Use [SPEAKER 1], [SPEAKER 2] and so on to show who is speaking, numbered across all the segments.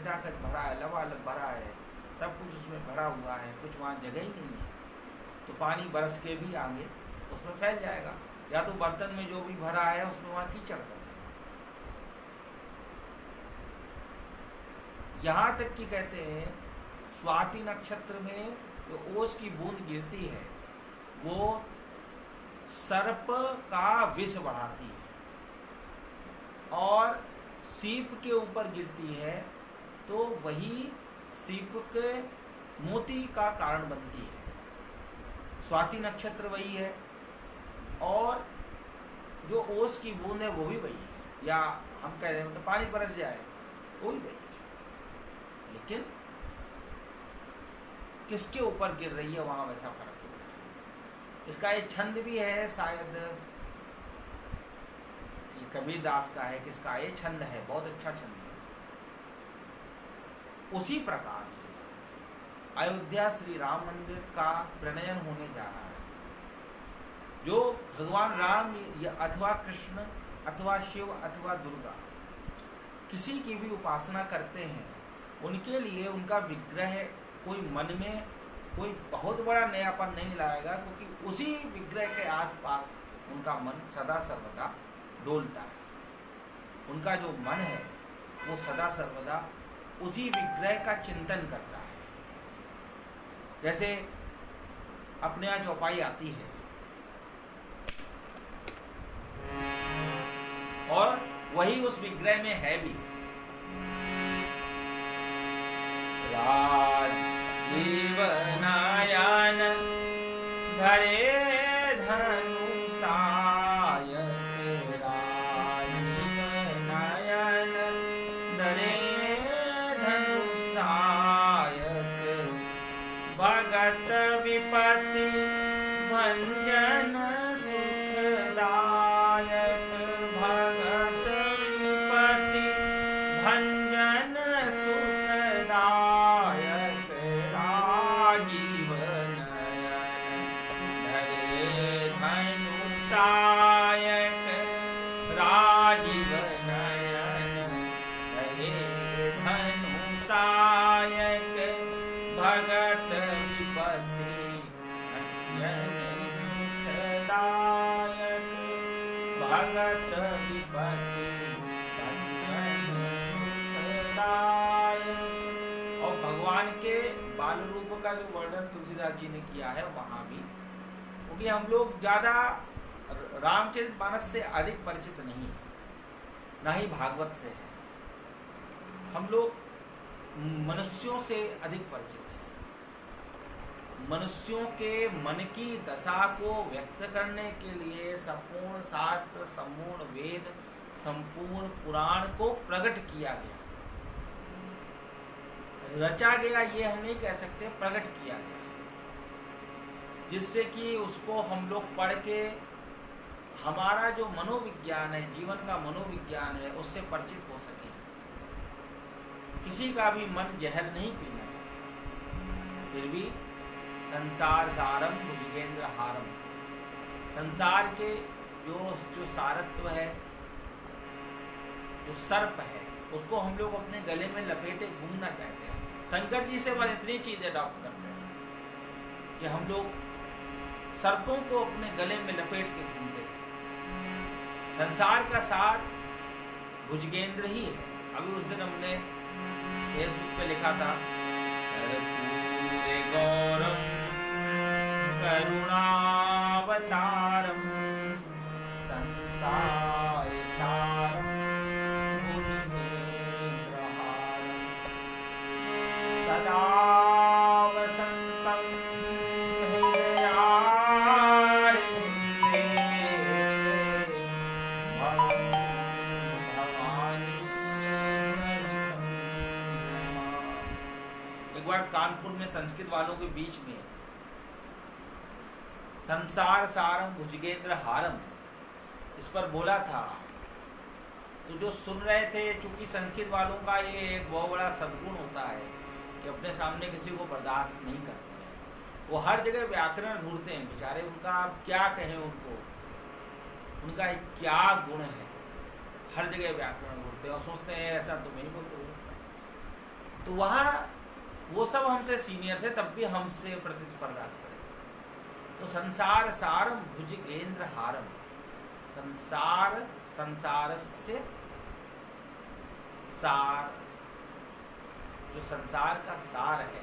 [SPEAKER 1] खचाखच भरा है, लबालब भरा है, सब कुछ उसमें भरा हुआ है, कुछ वहाँ जगह ही नहीं है, तो पानी बरस के भी आगे उसमें फैल जाएगा। या तो बर्तन में जो भी भरा है उसमें वहाँ कीचड़ कर देगा। यहाँ तक कि कहते हैं स्वाति नक्षत्र में जो ओस की बूंद गिरती है वो सर्प का विष बढ़ाती है, और सीप के ऊपर गिरती है तो वही सीप के मोती का कारण बनती है। स्वाति नक्षत्र वही है और जो ओस की बूंद है वो भी वही है, या हम कह रहे हैं मतलब पानी बरस जाए वो भी वही है, लेकिन किसके ऊपर गिर रही है वहां वैसा फर्क होता है। इसका एक छंद भी है, शायद कबीर दास का है, किसका ये छंद है, बहुत अच्छा छंद है। उसी प्रकार से अयोध्या श्री राम मंदिर का प्रणयन होने जा रहा है। जो भगवान राम अथवा कृष्ण अथवा शिव अथवा दुर्गा किसी की भी उपासना करते हैं, उनके लिए उनका विग्रह कोई मन में कोई बहुत बड़ा नयापन नहीं लाएगा, क्योंकि उसी विग्रह के आसपास उनका मन सदा सर्वदा डोलता है। उनका जो मन है वो सदा सर्वदा उसी विग्रह का चिंतन करता है। जैसे अपने यहाँ चौपाई आती है और वही उस विग्रह में है भी। राजीवनयन धरे धनु सायक, राजीवनयन धरे धनु सायक, भगत विपत्ति भंजन सुखदायक, भगत विपत्ति भंजन सुखदायक, राजीव नयन धरे धनु सायक, राजीव नयन धरे धनु सायक, भगत विपत्ति भंजन सुखदायक, भगत विपत्ति भंजन सुखदायक। और भगवान के बाल रूप का जो वर्णन तुलसीदास जी ने किया है वहां भी, क्योंकि हम लोग ज्यादा रामचरितमानस से अधिक परिचित नहीं है, ना ही भागवत से है। हम लोग मनुष्यों से अधिक परिचित हैं। मनुष्यों के मन की दशा को व्यक्त करने के लिए संपूर्ण शास्त्र, संपूर्ण वेद, संपूर्ण पुराण को प्रकट किया गया, रचा गया, ये हम नहीं कह सकते, प्रकट किया गया, जिससे कि उसको हम लोग पढ़ के हमारा जो मनोविज्ञान है, जीवन का मनोविज्ञान है, उससे परिचित हो सके। किसी का भी मन जहर नहीं पीना चाहता, फिर भी संसार सारम भुजगेंद्र हारम, संसार के जो सारत्व है, जो सर्प है, उसको हम लोग अपने गले में लपेटे घूमना चाहते हैं। शंकर जी से बस इतनी चीज अडॉप्ट करते हैं कि हम लोग सर्पों को अपने गले में लपेट के घूमते हैं। संसार का सार भुजगेंद्र ही है। अभी उस दिन हमने फेसबुक पे लिखा था, कर्पूरे गौरम करुणावतारम संसार सारम भुजगेंद्रहारम, सदा वसंतम कानपुर में संस्कृत वालों के बीच में संसार सारम भुजगेंद्र हारम इस पर बोला था, तो जो सुन रहे थे, चूंकि संस्कृत वालों का ये एक बहुत बड़ा सद्गुण होता है कि अपने सामने किसी को बर्दाश्त नहीं करते हैं। वो हर जगह व्याकरण ढूंढते हैं बेचारे, उनका क्या कहें, उनका क्या गुण है, हर जगह व्याकरण ढूंढते हैं और सोचते हैं ऐसा तो नहीं बोलते। तो वहाँ वो सब हमसे सीनियर थे, तब भी हमसे प्रतिस्पर्धा करे। तो संसार सारम भुजगेंद्र हारम, संसारस्य सार, जो संसार का सार है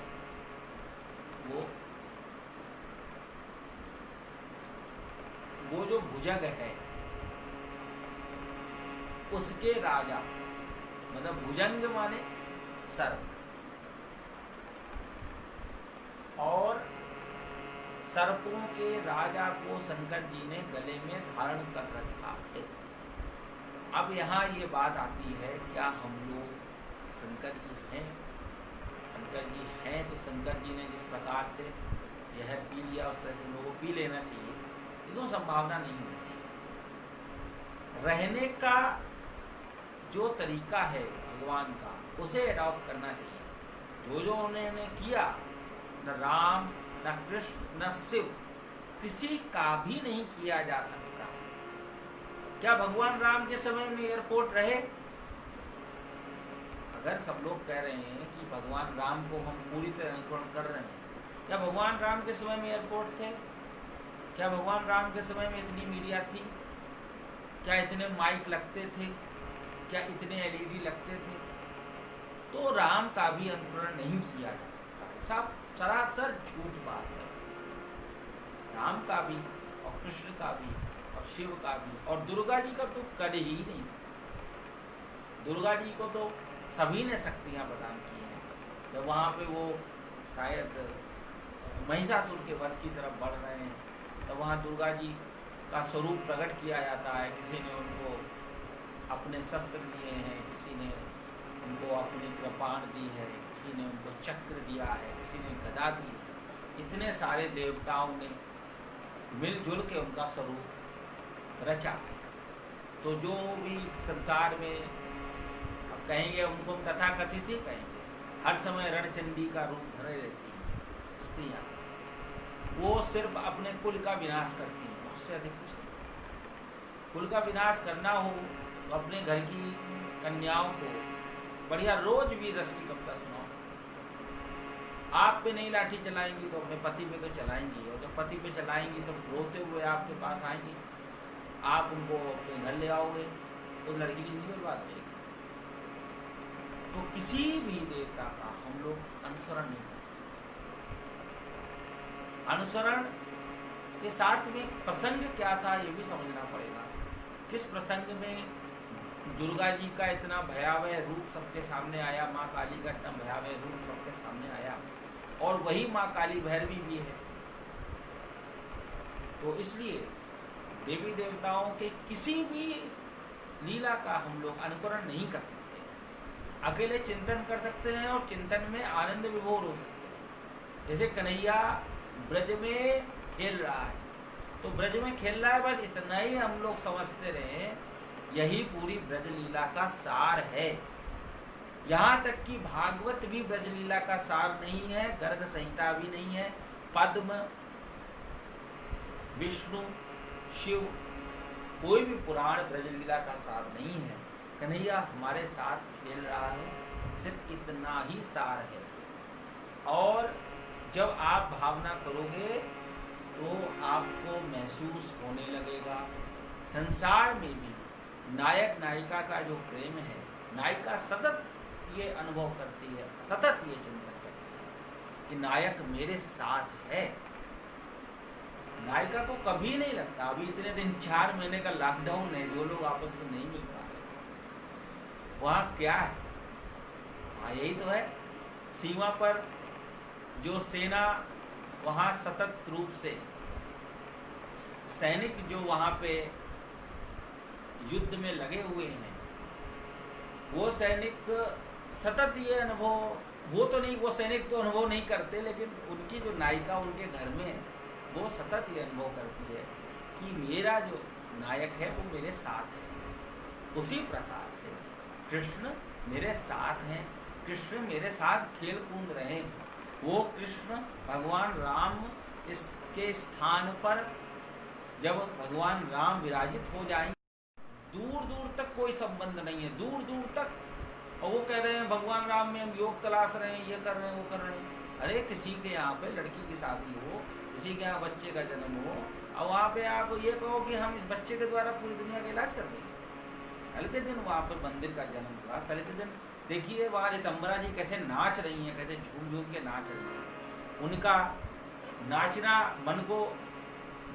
[SPEAKER 1] वो जो भुजग है उसके राजा, मतलब भुजंग माने सर्प, और सर्पों के राजा को शंकर जी ने गले में धारण कर रखा है। अब यहाँ ये बात आती है, क्या हम लोग शंकर जी हैं? शंकर जी हैं तो शंकर जी ने जिस प्रकार से जहर पी लिया उस तरह से लोगों को पी लेना चाहिए, तो संभावना नहीं होती है। रहने का जो तरीका है भगवान का, उसे अडॉप्ट करना चाहिए। जो उन्होंने किया, न राम न कृष्ण न शिव, किसी का भी नहीं किया जा सकता। क्या भगवान राम के समय में एयरपोर्ट रहे? अगर सब लोग कह रहे हैं कि भगवान राम को हम पूरी तरह अनुकरण कर रहे हैं, क्या भगवान राम के समय में एयरपोर्ट थे? क्या भगवान राम के समय में इतनी मीडिया थी? क्या इतने माइक लगते थे? क्या इतने एलईडी लगते थे? तो राम का भी अनुकरण नहीं किया जा सकता। सब सरासर झूठ बात है। राम का भी और कृष्ण का भी और शिव का भी और दुर्गा जी का तो कर ही नहीं सकते। दुर्गा जी को तो सभी ने शक्तियां प्रदान की हैं। जब वहाँ पे वो शायद महिषासुर के वध की तरफ बढ़ रहे हैं, तो वहाँ दुर्गा जी का स्वरूप प्रकट किया जाता है। किसी ने उनको अपने शस्त्र दिए हैं, किसी ने उनको अपनी कृपाण दी है, किसी ने उनको चक्र दिया है, किसी ने गदा दी है। इतने सारे देवताओं ने मिलजुल के उनका स्वरूप रचा। तो जो भी संसार में अब कहेंगे उनको तथाकथित ही कहेंगे, हर समय रणचंडी का रूप धरे रहती हैं स्त्रियाँ। वो सिर्फ अपने कुल का विनाश करती हैं, उससे अधिक कुछ नहीं। कुल का विनाश करना हो तो अपने घर की कन्याओं को बढ़िया रोज भी रस की कविता सुनाओ। आप पे नहीं लाठी चलाएंगी तो अपने पति पे तो चलाएंगी, और जब पति पे चलाएंगी तो रोते हुए आपके पास आएंगी, आप उनको अपने घर ले आओगे, तो लड़की की जिंदगी बर्बाद हो जाएगी। तो किसी भी देवता का हम लोग अनुसरण नहीं कर सकते। अनुसरण के साथ में प्रसंग क्या था ये भी समझना पड़ेगा। किस प्रसंग में दुर्गा जी का इतना भयावह रूप सबके सामने आया, माँ काली का इतना भयावह रूप सबके सामने आया, और वही माँ काली भैरवी भी है। तो इसलिए देवी देवताओं के किसी भी लीला का हम लोग अनुकरण नहीं कर सकते। अकेले चिंतन कर सकते हैं और चिंतन में आनंद विभोर हो सकते हैं। जैसे कन्हैया ब्रज में खेल रहा है, तो ब्रज में खेल रहा है, बस इतना ही हम लोग समझते रहे, यही पूरी ब्रजलीला का सार है। यहाँ तक कि भागवत भी ब्रजलीला का सार नहीं है, गर्ग संहिता भी नहीं है, पद्म, विष्णु, शिव, कोई भी पुराण ब्रजलीला का सार नहीं है। कन्हैया हमारे साथ खेल रहा है, सिर्फ इतना ही सार है। और जब आप भावना करोगे तो आपको महसूस होने लगेगा। संसार में भी नायक नायिका का जो प्रेम है, नायिका सतत ये अनुभव करती है, सतत ये चिंतन करती है कि नायक मेरे साथ है। नायिका को कभी नहीं लगता। अभी इतने दिन 4 महीने का लॉकडाउन है, जो लोग आपस में नहीं मिल पा रहे, वहाँ क्या है? वहाँ यही तो है, सीमा पर जो सेना वहाँ सतत रूप से सैनिक जो वहाँ पे युद्ध में लगे हुए हैं, वो सैनिक सतत ये अनुभव, वो तो नहीं, वो सैनिक तो अनुभव नहीं करते, लेकिन उनकी जो नायिका उनके घर में है, वो सतत ये अनुभव करती है कि मेरा जो नायक है वो मेरे साथ है। उसी प्रकार से कृष्ण मेरे साथ हैं, कृष्ण मेरे साथ खेल कूद रहे हैं। वो कृष्ण भगवान राम इसके स्थान पर जब भगवान राम विराजित हो जाएंगे, दूर दूर तक कोई संबंध नहीं है, दूर दूर तक और वो कह रहे हैं भगवान राम में हम योग तलाश रहे हैं, ये कर रहे हैं, वो कर रहे हैं। अरे किसी के यहाँ पे लड़की की शादी हो, किसी के यहाँ बच्चे का जन्म हो, और वहाँ पे आप ये कहो कि हम इस बच्चे के द्वारा पूरी दुनिया का इलाज कर देंगे। कल के दिन वहाँ पर मंदिर का जन्म हुआ, कल के दिन देखिए वहाँ ऋतंबरा जी कैसे नाच रही हैं, कैसे झूम झूम के नाच रही हैं। उनका नाचना मन को,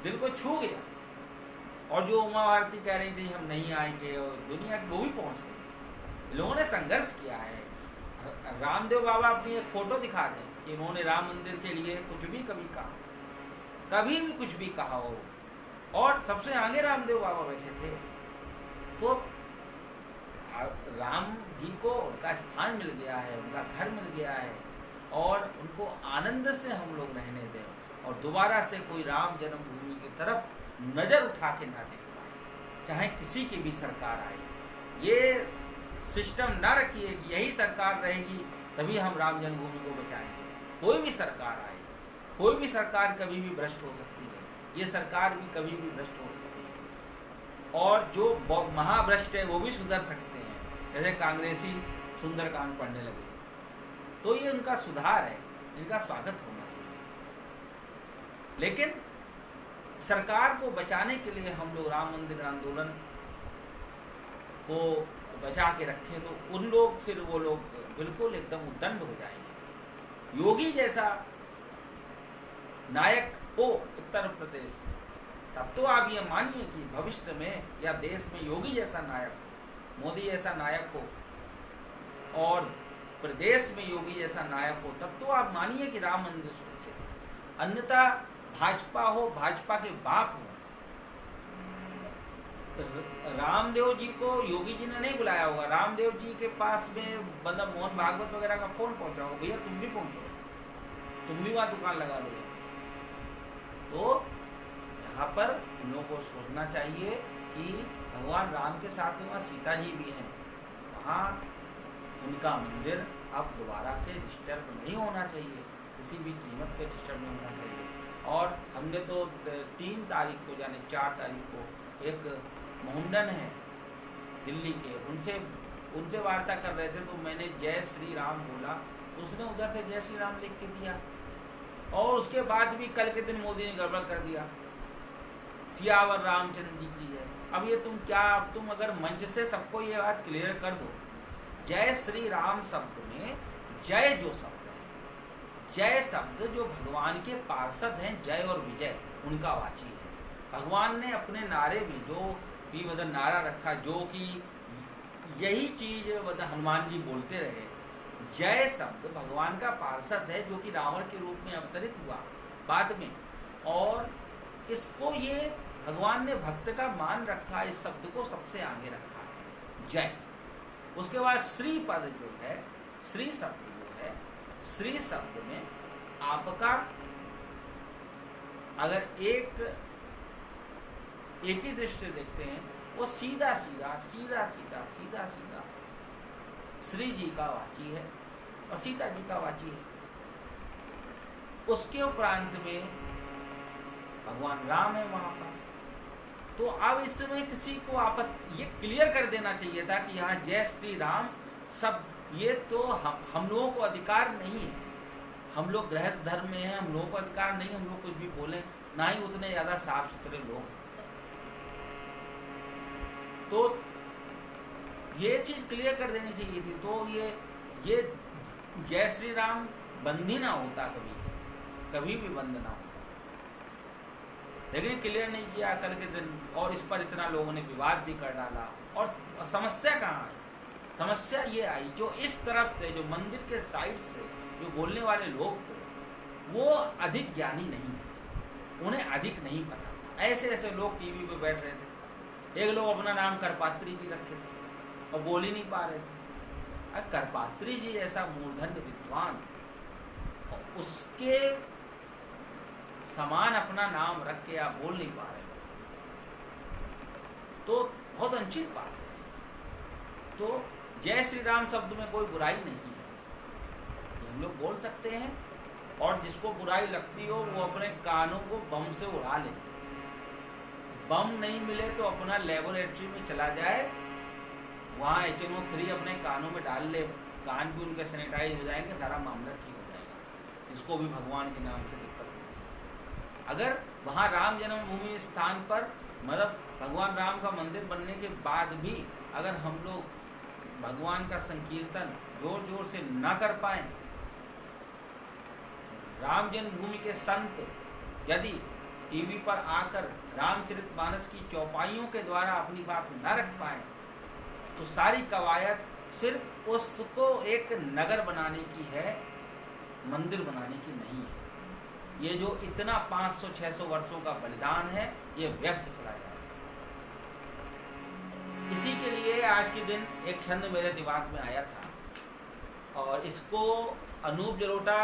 [SPEAKER 1] दिल को छू गया। और जो उमा भारती कह रही थी हम नहीं आएंगे, और दुनिया की वो भी पहुँच गई। लोगों ने संघर्ष किया है। रामदेव बाबा अपनी एक फोटो दिखा दें कि उन्होंने राम मंदिर के लिए कुछ भी कभी कहा, कभी भी कुछ भी कहा हो, और सबसे आगे रामदेव बाबा बैठे थे। तो राम जी को उनका स्थान मिल गया है, उनका घर मिल गया है, और उनको आनंद से हम लोग रहने दें, और दोबारा से कोई राम जन्मभूमि की तरफ नजर उठा के ना देख पाए, चाहे किसी की भी सरकार आए। ये सिस्टम ना रखिए कि यही सरकार रहेगी तभी हम राम जन्मभूमि को बचाएंगे। कोई भी सरकार आए, कोई भी सरकार कभी भी भ्रष्ट हो सकती है, ये सरकार भी कभी भी भ्रष्ट हो सकती है, और जो महाभ्रष्ट है वो भी सुधर सकते हैं। जैसे कांग्रेसी सुंदरकांड पढ़ने लगे, तो ये उनका सुधार है, इनका स्वागत होना चाहिए। लेकिन सरकार को बचाने के लिए हम लोग राम मंदिर आंदोलन को बचा के रखें, तो उन लोग फिर वो लोग बिल्कुल एकदम उद्दंड हो जाएंगे। योगी जैसा नायक हो उत्तर प्रदेश में, तब तो आप ये मानिए कि भविष्य में या देश में योगी जैसा नायक हो, मोदी जैसा नायक हो, और प्रदेश में योगी जैसा नायक हो, तब तो आप मानिए कि राम मंदिर सुरक्षित है। अन्यथा भाजपा हो, भाजपा के बाप हो, रामदेव जी को योगी जी ने नहीं बुलाया होगा, रामदेव जी के पास में मतलब मोहन भागवत वगैरह का फोन पहुंचा होगा, भैया तुम भी पहुंचो, तुम भी वहां दुकान लगा लो। तो यहाँ पर हम लोगों को सोचना चाहिए कि भगवान राम के साथ वहाँ सीता जी भी हैं, वहाँ उनका मंदिर अब दोबारा से डिस्टर्ब नहीं होना चाहिए, किसी भी कीमत पे डिस्टर्ब नहीं होना चाहिए। और हमने तो 3 तारीख को यानी 4 तारीख को एक मोहम्मदन है दिल्ली के, उनसे वार्ता कर रहे थे, तो मैंने जय श्री राम बोला, उसने उधर से जय श्री राम लिख के दिया, और उसके बाद भी कल के दिन मोदी ने गड़बड़ कर दिया, सियावर रामचंद्र जी की है। अब ये तुम अगर मंच से सबको ये बात क्लियर कर दो, जय श्री राम शब्द में जय जो शब्द है, जय शब्द जो भगवान के पार्षद हैं, जय और विजय उनका वाची है। भगवान ने अपने नारे में जो भी मतलब नारा रखा, जो कि यही चीज मतलब हनुमान जी बोलते रहे, जय शब्द भगवान का पार्षद है, जो कि रावण के रूप में अवतरित हुआ बाद में, और इसको ये भगवान ने भक्त का मान रखा, इस शब्द को सबसे आगे रखा है, जय। उसके बाद श्री पद जो है, श्री शब्द जो है, श्री शब्द में आपका अगर एक ही दृष्टि देखते हैं, वो सीधा सीधा सीधा सीधा सीधा सीधा श्री जी का वाची है और सीता जी का वाची है। उसके उपरांत में भगवान राम है वहां पर। तो अब इसमें किसी को ये क्लियर कर देना चाहिए था कि यहाँ जय श्री राम सब, ये तो हम लोगों को अधिकार नहीं है, हम लोग गृहस्थ धर्म में हैं, हम लोगों को अधिकार नहीं, हम लोग कुछ भी बोलें, ना ही उतने ज्यादा साफ सुथरे लोग हैं। तो ये चीज क्लियर कर देनी चाहिए थी, तो ये जय श्री राम बंद ही ना होता, कभी भी बंद ना होता, लेकिन क्लियर नहीं किया कल के दिन, और इस पर इतना लोगों ने विवाद भी कर डाला। और समस्या कहाँ आई? समस्या ये आई जो इस तरफ से, जो मंदिर के साइड से जो बोलने वाले लोग थे, वो अधिक ज्ञानी नहीं थे, उन्हें अधिक नहीं पता था। ऐसे ऐसे लोग टीवी पे बैठ रहे थे, एक लोग अपना नाम करपात्री जी रखे थे और बोल ही नहीं पा रहे थे। करपात्री जी ऐसा मूर्धन्य विद्वान, उसके समान अपना नाम रख के आप बोल नहीं पा रहे, तो बहुत अनुचित बात है। तो जय श्री राम शब्द में कोई बुराई नहीं है, हम लोग बोल सकते हैं, और जिसको बुराई लगती हो वो अपने कानों को बम से उड़ा ले। बम नहीं मिले तो अपना लेबोरेटरी में चला जाए वहाँ HNO3 अपने कानों में डाल ले, कान भी उनके सैनिटाइज हो जाएंगे, सारा मामला ठीक हो जाएगा। इसको भी भगवान के नाम से दिक्कत होती है। अगर वहाँ राम जन्मभूमि स्थान पर मतलब भगवान राम का मंदिर बनने के बाद भी अगर हम लोग भगवान का संकीर्तन जोर जोर से न कर पाए, राम जन्मभूमि के संत यदि टीवी पर आकर रामचरितमानस की चौपाइयों के द्वारा अपनी बात न रख पाए, तो सारी कवायद सिर्फ उसको एक नगर बनाने की है, मंदिर बनाने की नहीं है। ये जो इतना 500-600 वर्षों का बलिदान है, ये व्यर्थ चला जाएगा। इसी के लिए आज के दिन एक छंद मेरे दिमाग में आया था, और इसको अनूप जलोटा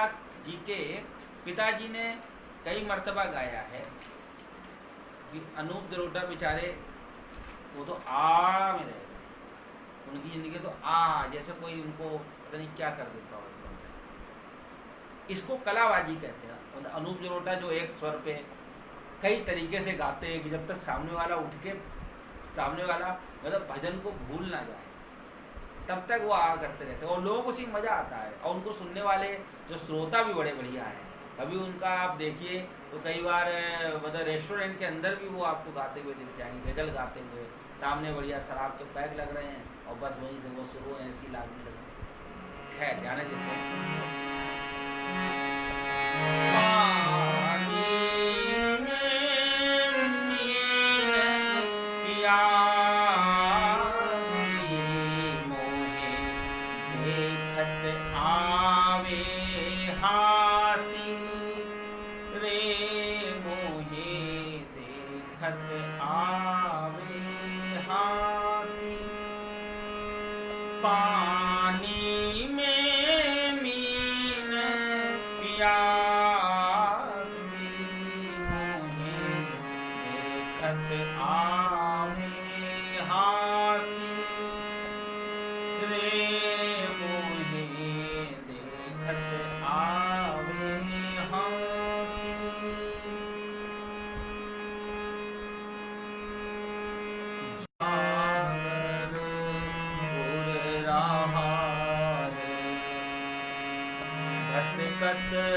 [SPEAKER 1] जी के पिताजी ने कई मर्तबा गाया है। अनूप जलोटा बेचारे वो तो आ में रहे, उनकी जिंदगी तो आ जैसे कोई उनको पता नहीं क्या कर देता हो एकदम से। इसको कलाबाजी कहते हैं। अनूप जलोटा जो एक स्वर पे कई तरीके से गाते हैं कि जब तक सामने वाला उठ के सामने वाला मतलब भजन को भूल ना जाए, तब तक वो आ करते रहते हैं और लोगों को उसी मजा आता है। और उनको सुनने वाले जो श्रोता भी बड़े बढ़िया हैं। अभी उनका आप देखिए तो कई बार मतलब रेस्टोरेंट के अंदर भी वो आपको गाते हुए दिख जाएंगे, गजल गाते हुए, सामने बढ़िया शराब के पैक लग रहे हैं और बस वहीं से वो शुरू ऐसी लागने लगे। खैर जाने देते हैं।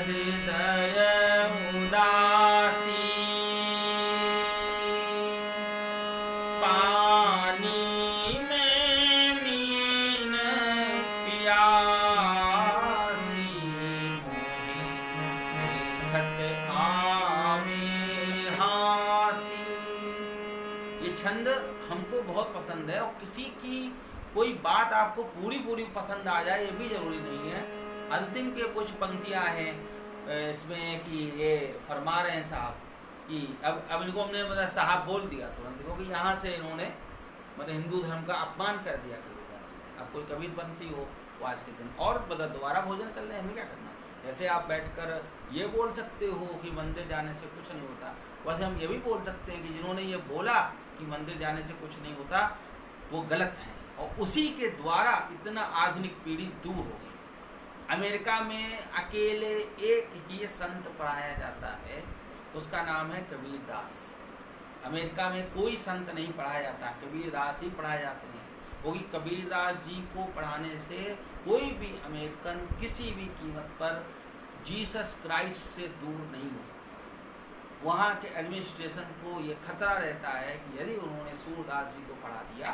[SPEAKER 1] हृदय उदासी पानी में मीन प्यासी देखत आवे हासी। ये छंद हमको बहुत पसंद है और किसी की कोई बात आपको पूरी पूरी पसंद आ जाए ये भी जरूरी नहीं है। अंतिम के कुछ पंक्तियां हैं इसमें कि ये फरमा रहे हैं साहब कि अब इनको हमने मतलब साहब बोल दिया तुरंत, क्योंकि यहाँ से इन्होंने मतलब हिंदू धर्म का अपमान कर दिया कबीरदास जी। अब कोई कबीर बनती हो वो आज के दिन और मतलब दोबारा भोजन कर ले, हमें क्या करना। जैसे आप बैठकर ये बोल सकते हो कि मंदिर जाने से कुछ नहीं होता, वैसे हम ये भी बोल सकते हैं कि जिन्होंने ये बोला कि मंदिर जाने से कुछ नहीं होता वो गलत है, और उसी के द्वारा इतना आधुनिक पीढ़ी दूर हो गई। अमेरिका में अकेले एक ही संत पढ़ाया जाता है, उसका नाम है कबीरदास। अमेरिका में कोई संत नहीं पढ़ाया जाता, कबीरदास ही पढ़ाए जाते हैं। क्योंकि कबीरदास जी को पढ़ाने से कोई भी अमेरिकन किसी भी कीमत पर जीसस क्राइस्ट से दूर नहीं हो सकता। वहाँ के एडमिनिस्ट्रेशन को ये खतरा रहता है कि यदि उन्होंने सूरदास जी को पढ़ा दिया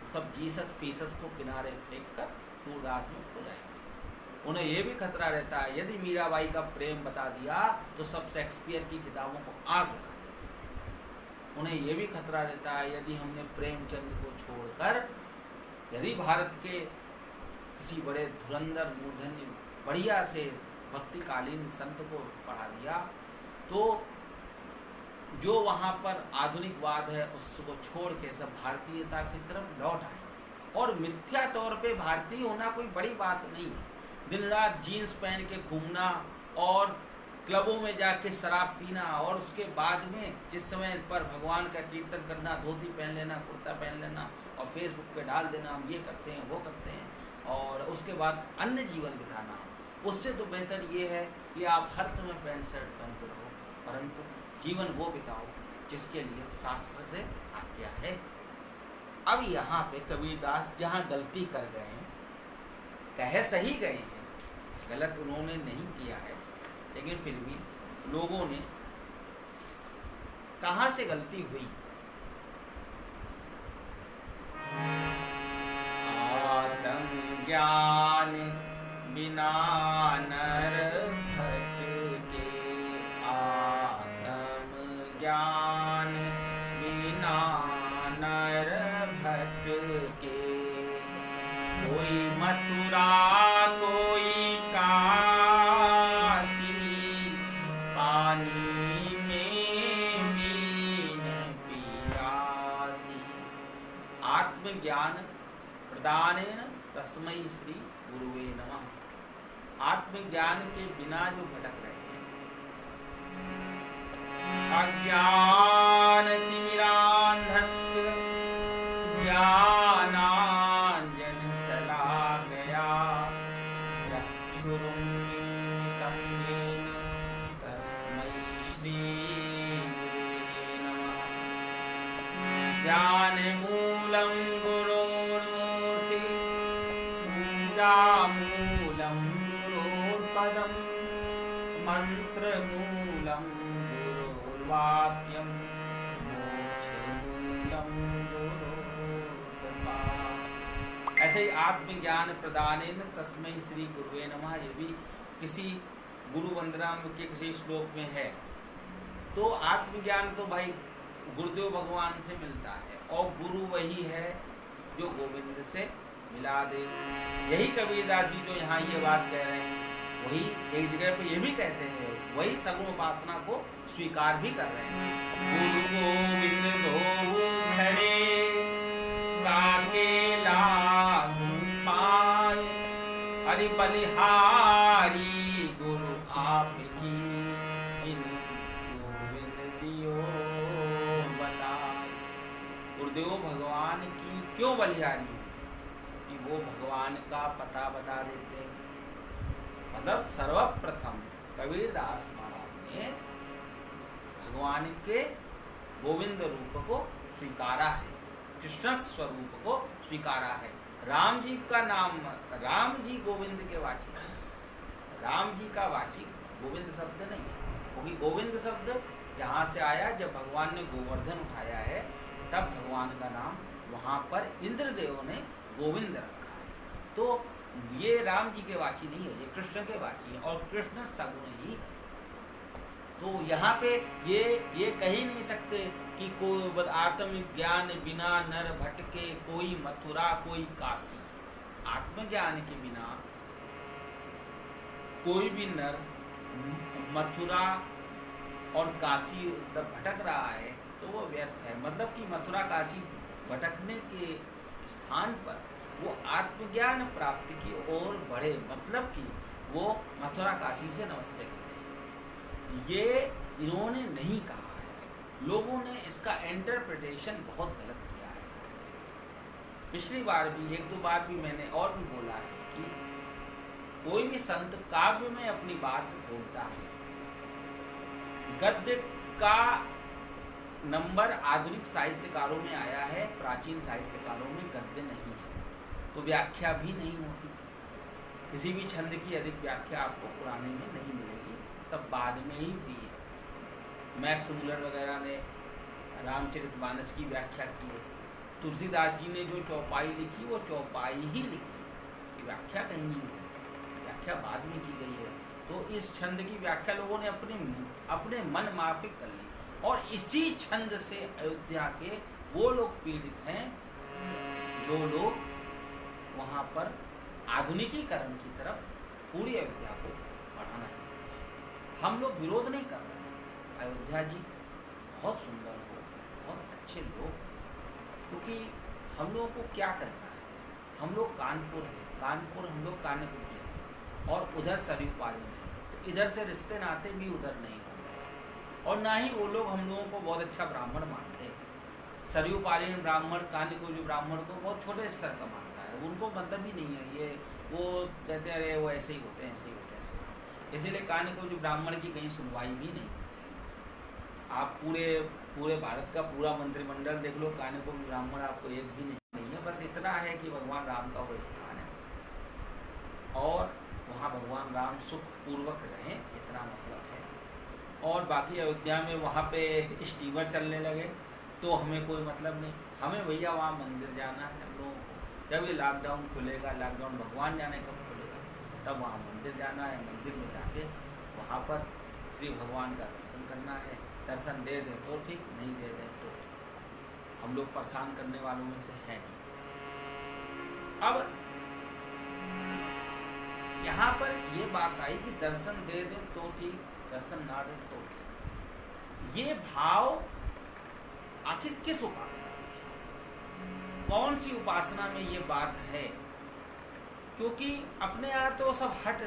[SPEAKER 1] तो सब जीसस फीसस को किनारे फेंक कर सूरदास में खो जाएगा। उन्हें यह भी खतरा रहता है यदि मीराबाई का प्रेम बता दिया तो सब शेक्सपियर की किताबों को आग लगा देगा। उन्हें यह भी खतरा रहता है यदि हमने प्रेमचंद को छोड़कर यदि भारत के किसी बड़े धुरंधर मूर्धन्य बढ़िया से भक्तिकालीन संत को पढ़ा दिया तो जो वहाँ पर आधुनिकवाद है उसको छोड़ के सब भारतीयता की तरफ लौट आए। और मिथ्या तौर पे भारतीय होना कोई बड़ी बात नहीं है। दिन रात जीन्स पहन के घूमना और क्लबों में जाके शराब पीना और उसके बाद में जिस समय पर भगवान का कीर्तन करना, धोती पहन लेना, कुर्ता पहन लेना और फेसबुक पे डाल देना हम ये करते हैं वो करते हैं, और उसके बाद अन्य जीवन बिताना, उससे तो बेहतर ये है कि आप हर समय पैंट शर्ट पहन के रहो, परंतु जीवन वो बिताओ जिसके लिए शास्त्र से आज्ञा है। अब यहाँ पे कबीरदास जहाँ गलती कर गए हैं, कह सही गए हैं, गलत उन्होंने नहीं किया है, लेकिन फिर भी लोगों ने कहाँ से गलती हुई। आत्म ज्ञान बिना नर भटके, आत्म ज्ञान बिना नर भटके, कोई मथुरा कोई काशी, पानी में मीन पियासी। आत्मज्ञान प्रदानेन तस्मै श्री गुरुवे नमः। आत्मज्ञान के बिना जो भटक रहे हैं, अज्ञान तिमिरान्धस्य ज्ञानाञ्जन शलाकया, चक्षुरुन्मीलितं येन तस्मै श्री गुरुवे नमः। ज्ञानमूलं गुरोर्मूर्ति, पूजामूलं गुरोर्पदं, मन्त्रमूलं गुरोर्वाक्यं, मोक्षमूलं गुरोर्कृपा। ऐसे ही आत्मज्ञान प्रदानेन तस्मै श्री गुरुवे नमः, ये भी किसी गुरु वंदना के किसी श्लोक में है। तो आत्मज्ञान तो भाई गुरुदेव भगवान से मिलता है, और गुरु वही है जो गोविंद से मिला दे। यही कबीरदास जी जो यहाँ ये बात कह रहे हैं, वही एक जगह पे ये भी कहते हैं, वही सगुण उपासना को स्वीकार भी कर रहे हैं। गुरु गोविंद धोऊ घरे, काके लागू पाए, अरे बलिहारी गुरु आपकी, जिन गोविंद दियो बताए। गुरुदेव भगवान की क्यों बलिहारी हो? कि वो भगवान का पता बता देते हैं। मतलब सर्वप्रथम कबीरदास महाराज ने भगवान के गोविंद रूप को स्वीकारा है, कृष्ण स्वरूप को स्वीकारा है। राम जी का नाम, राम जी गोविंद के वाची, राम जी का वाची गोविंद शब्द नहीं है, क्योंकि गोविंद शब्द जहाँ से आया, जब भगवान ने गोवर्धन उठाया है, तब भगवान का नाम वहाँ पर इंद्रदेव ने गोविंद रखा है। तो ये राम जी के वाची नहीं है, ये कृष्ण के वाची है, और कृष्ण सगुण ही है। तो यहाँ पे ये कह ही नहीं सकते कि कोई आत्मज्ञान बिना नर भटके, कोई मथुरा कोई काशी। आत्मज्ञान के बिना कोई भी नर मथुरा और काशी भटक रहा है तो वो व्यर्थ है। मतलब कि मथुरा काशी भटकने के स्थान पर वो आत्मज्ञान प्राप्ति की ओर बढ़े, मतलब कि वो मथुरा काशी से नमस्ते करें। ये इन्होंने नहीं कहा है, लोगों ने इसका इंटरप्रिटेशन बहुत गलत किया है। पिछली बार भी एक दो बार भी मैंने और भी बोला है कि कोई भी संत काव्य में अपनी बात बोलता है, गद्य का नंबर आधुनिक साहित्यकारों में आया है, प्राचीन साहित्यकारों में गद्य नहीं है, तो व्याख्या भी नहीं होती थी। किसी भी छंद की अधिक व्याख्या आपको पुराने में नहीं मिलेगी, सब बाद में ही हुई है। मैक्स मूलर वगैरह ने रामचरितमानस की व्याख्या की है। तुलसीदास जी ने जो चौपाई लिखी वो चौपाई ही लिखी, उसकी व्याख्या कहीं नहीं हुई, व्याख्या बाद में की गई है। तो इस छंद की व्याख्या लोगों ने अपने मन माफिक कर ली, और इसी छंद से अयोध्या के वो लोग पीड़ित हैं जो लोग वहाँ पर आधुनिकीकरण की तरफ पूरी अयोध्या को बढ़ाना चाहते हैं। हम लोग विरोध नहीं कर रहे हैं, अयोध्या जी बहुत सुंदर हो, बहुत अच्छे लोग, क्योंकि हम लोगों को क्या करना है, हम लोग कानपुर है, कानपुर हम लोग कानपुर हैं, और उधर सरयू पाली है, तो इधर से रिश्ते नाते भी उधर नहीं होंगे, और ना ही वो लोग हम लोगों को बहुत अच्छा ब्राह्मण मानते हैं। सरयू पालीन ब्राह्मण कानपुर जो ब्राह्मण को बहुत छोटे स्तर का मानता है, उनको मतलब ही नहीं है ये, वो कहते हैं अरे वो ऐसे ही होते हैं, ऐसे ही होते हैं, ऐसे होते हैं। इसीलिए कानपुर जो ब्राह्मण की कहीं सुनवाई भी नहीं होती। आप पूरे पूरे भारत का पूरा मंत्रिमंडल देख लो, कहने को ब्राह्मण आपको एक भी नहीं है। बस इतना है कि भगवान राम का वो स्थान है और वहाँ भगवान राम सुख पूर्वक रहें, इतना मतलब है। और बाकी अयोध्या में वहाँ पे स्टीमर चलने लगे तो हमें कोई मतलब नहीं, हमें भैया वहाँ मंदिर जाना है हम लोगों को। जब ये लॉकडाउन खुलेगा, लॉकडाउन भगवान जाने कब खुलेगा, तब वहाँ मंदिर जाना है। मंदिर में जाके वहाँ पर श्री भगवान का दर्शन करना है। दर्शन दे दे तो ठीक, नहीं दे दे तो ठीक, हम लोग परेशान करने वालों में से है नहीं। अब यहाँ पर ये बात आई कि दर्शन दे दे तो ठीक, दर्शन ना दे तो ठीक। ये भाव आखिर किस उपासना में, कौन सी उपासना में ये बात है? क्योंकि अपने यहाँ तो सब हट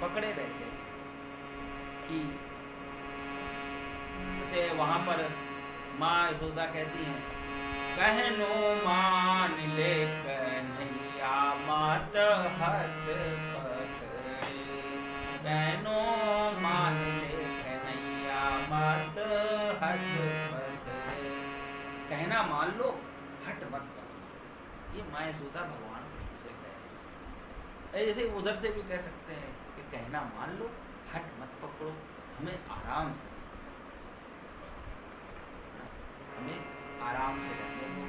[SPEAKER 1] पकड़े रहते हैं कि जैसे वहां पर माँ यशोदा कहती हैं, कहनो मान ले कन्हैया मात हट पकड़े, कहनो मान ले कन्हैया मात हट पकड़े, कहना मान लो हट मत पकड़ो। ये माँ यशोदा भगवान से कह रहे हैं। ऐसे उधर से भी कह सकते हैं कि कहना मान लो हट मत पकड़ो, हमें आराम से, हमें आराम से रहने दो,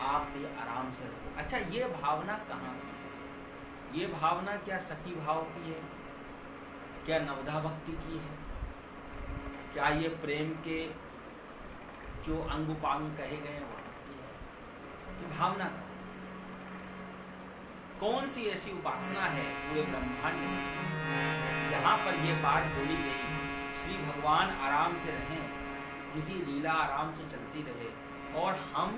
[SPEAKER 1] आप भी आराम से रहो। अच्छा, ये भावना कहाँ की है? ये भावना क्या सखी भाव की है? क्या नवधा भक्ति की है? क्या ये प्रेम के जो अंग उपांग कहे गए वहाँ की है? ये भावना कहाँ की है? कौन सी ऐसी उपासना है पूरे ब्रह्मांड में जहाँ पर ये बात बोली गई, श्री भगवान आराम से रहें, उनकी लीला आराम से चलती रहे और हम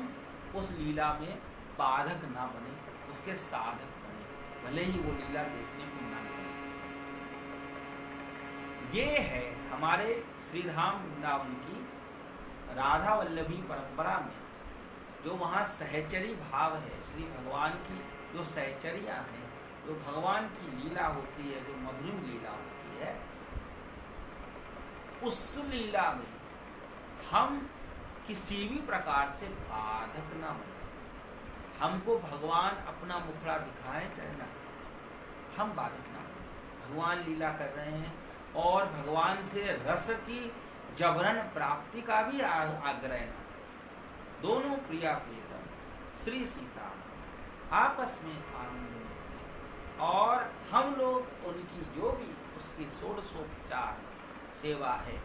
[SPEAKER 1] उस लीला में बाधक ना बने, उसके साधक बने, भले ही वो लीला देखने को ना मिले। ये है हमारे श्री धाम वृंदावन की राधा वल्लभी परंपरा में जो वहाँ सहचरी भाव है, श्री भगवान की जो सहचरियाँ हैं, जो भगवान की लीला होती है, जो मधुरिम लीला होती है, उस लीला में हम किसी भी प्रकार से बाधक ना बने। हमको भगवान अपना मुखड़ा दिखाएं चाहे ना, हम बाधक ना बने। भगवान लीला कर रहे हैं और भगवान से रस की जबरन प्राप्ति का भी आग्रह ना करें। दोनों प्रिया प्रियतम श्री सीता आपस में आनंद में और हम लोग उनकी जो भी उसकी षोडशोपचार सेवा है,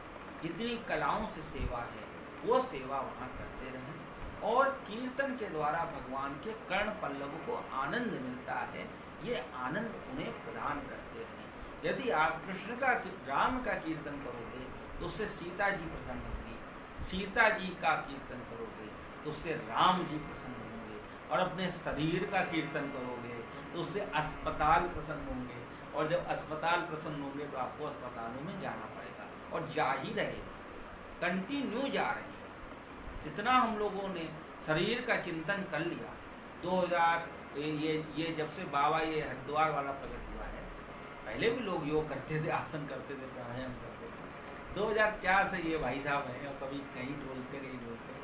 [SPEAKER 1] जितनी कलाओं से सेवा है, वो सेवा वहाँ करते रहें और कीर्तन के द्वारा भगवान के कर्ण पल्लव को आनंद मिलता है, ये आनंद उन्हें प्रदान करते रहें। यदि आप कृष्ण का राम का कीर्तन करोगे तो उससे सीता जी प्रसन्न होंगी, सीता जी का कीर्तन करोगे तो उससे राम जी प्रसन्न होंगे और अपने शरीर का कीर्तन करोगे तो उससे अस्पताल प्रसन्न होंगे और जब अस्पताल प्रसन्न होंगे तो आपको अस्पतालों में जाना पड़ेगा और जा ही रहेगा, कंटिन्यू जा रही है। जितना हम लोगों ने शरीर का चिंतन कर लिया, 2000 ये जब से बाबा ये हरिद्वार वाला प्रकट हुआ है, पहले भी लोग योग करते थे, आसन करते थे, प्राणायाम करते थे। 2004 से ये भाई साहब हैं और कभी कहीं डोलते कहीं डोलते,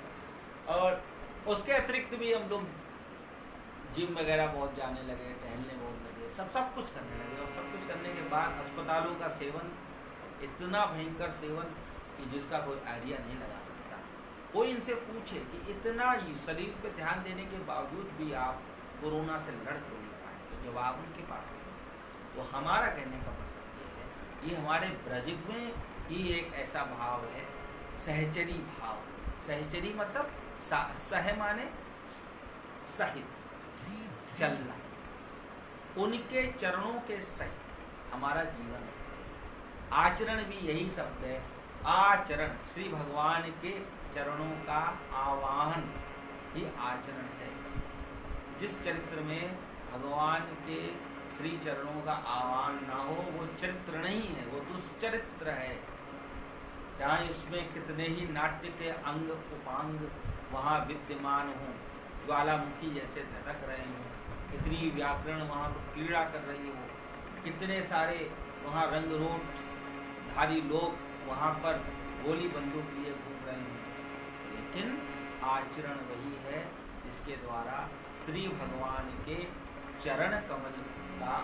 [SPEAKER 1] और उसके अतिरिक्त भी हम लोग जिम वगैरह बहुत जाने लगे, टहलने बहुत लगे, सब कुछ करने लगे। और सब कुछ करने के बाद अस्पतालों का सेवन, इतना भयंकर सेवन कि जिसका कोई आइडिया नहीं लगा सकता। कोई इनसे पूछे कि इतना शरीर पे ध्यान देने के बावजूद भी आप कोरोना से लड़ क्यों नहीं पाए, तो जवाब उनके पास नहीं। तो हमारा कहने का मतलब ये है, ये हमारे ब्रज में ही एक ऐसा भाव है, सहचरी भाव। सहचरी मतलब सह माने सहित चलना, उनके चरणों के सहित हमारा जीवन है। आचरण भी यही शब्द है, आचरण, श्री भगवान के चरणों का आवाहन ही आचरण है। जिस चरित्र में भगवान के श्री चरणों का आह्वान ना हो वो चरित्र नहीं है, वो दुष्चरित्र है। चाहे उसमें कितने ही नाट्य के अंग उपांग वहाँ विद्यमान हों, ज्वालामुखी जैसे धधक रहे हों, कितनी व्याकरण वहाँ पर क्रीड़ा कर रही हो, कितने सारे वहाँ रंगरूट धारी लोग वहाँ पर गोली बंदूक लिए घूम रहे हैं, लेकिन आचरण वही है जिसके द्वारा श्री भगवान के चरण कमल का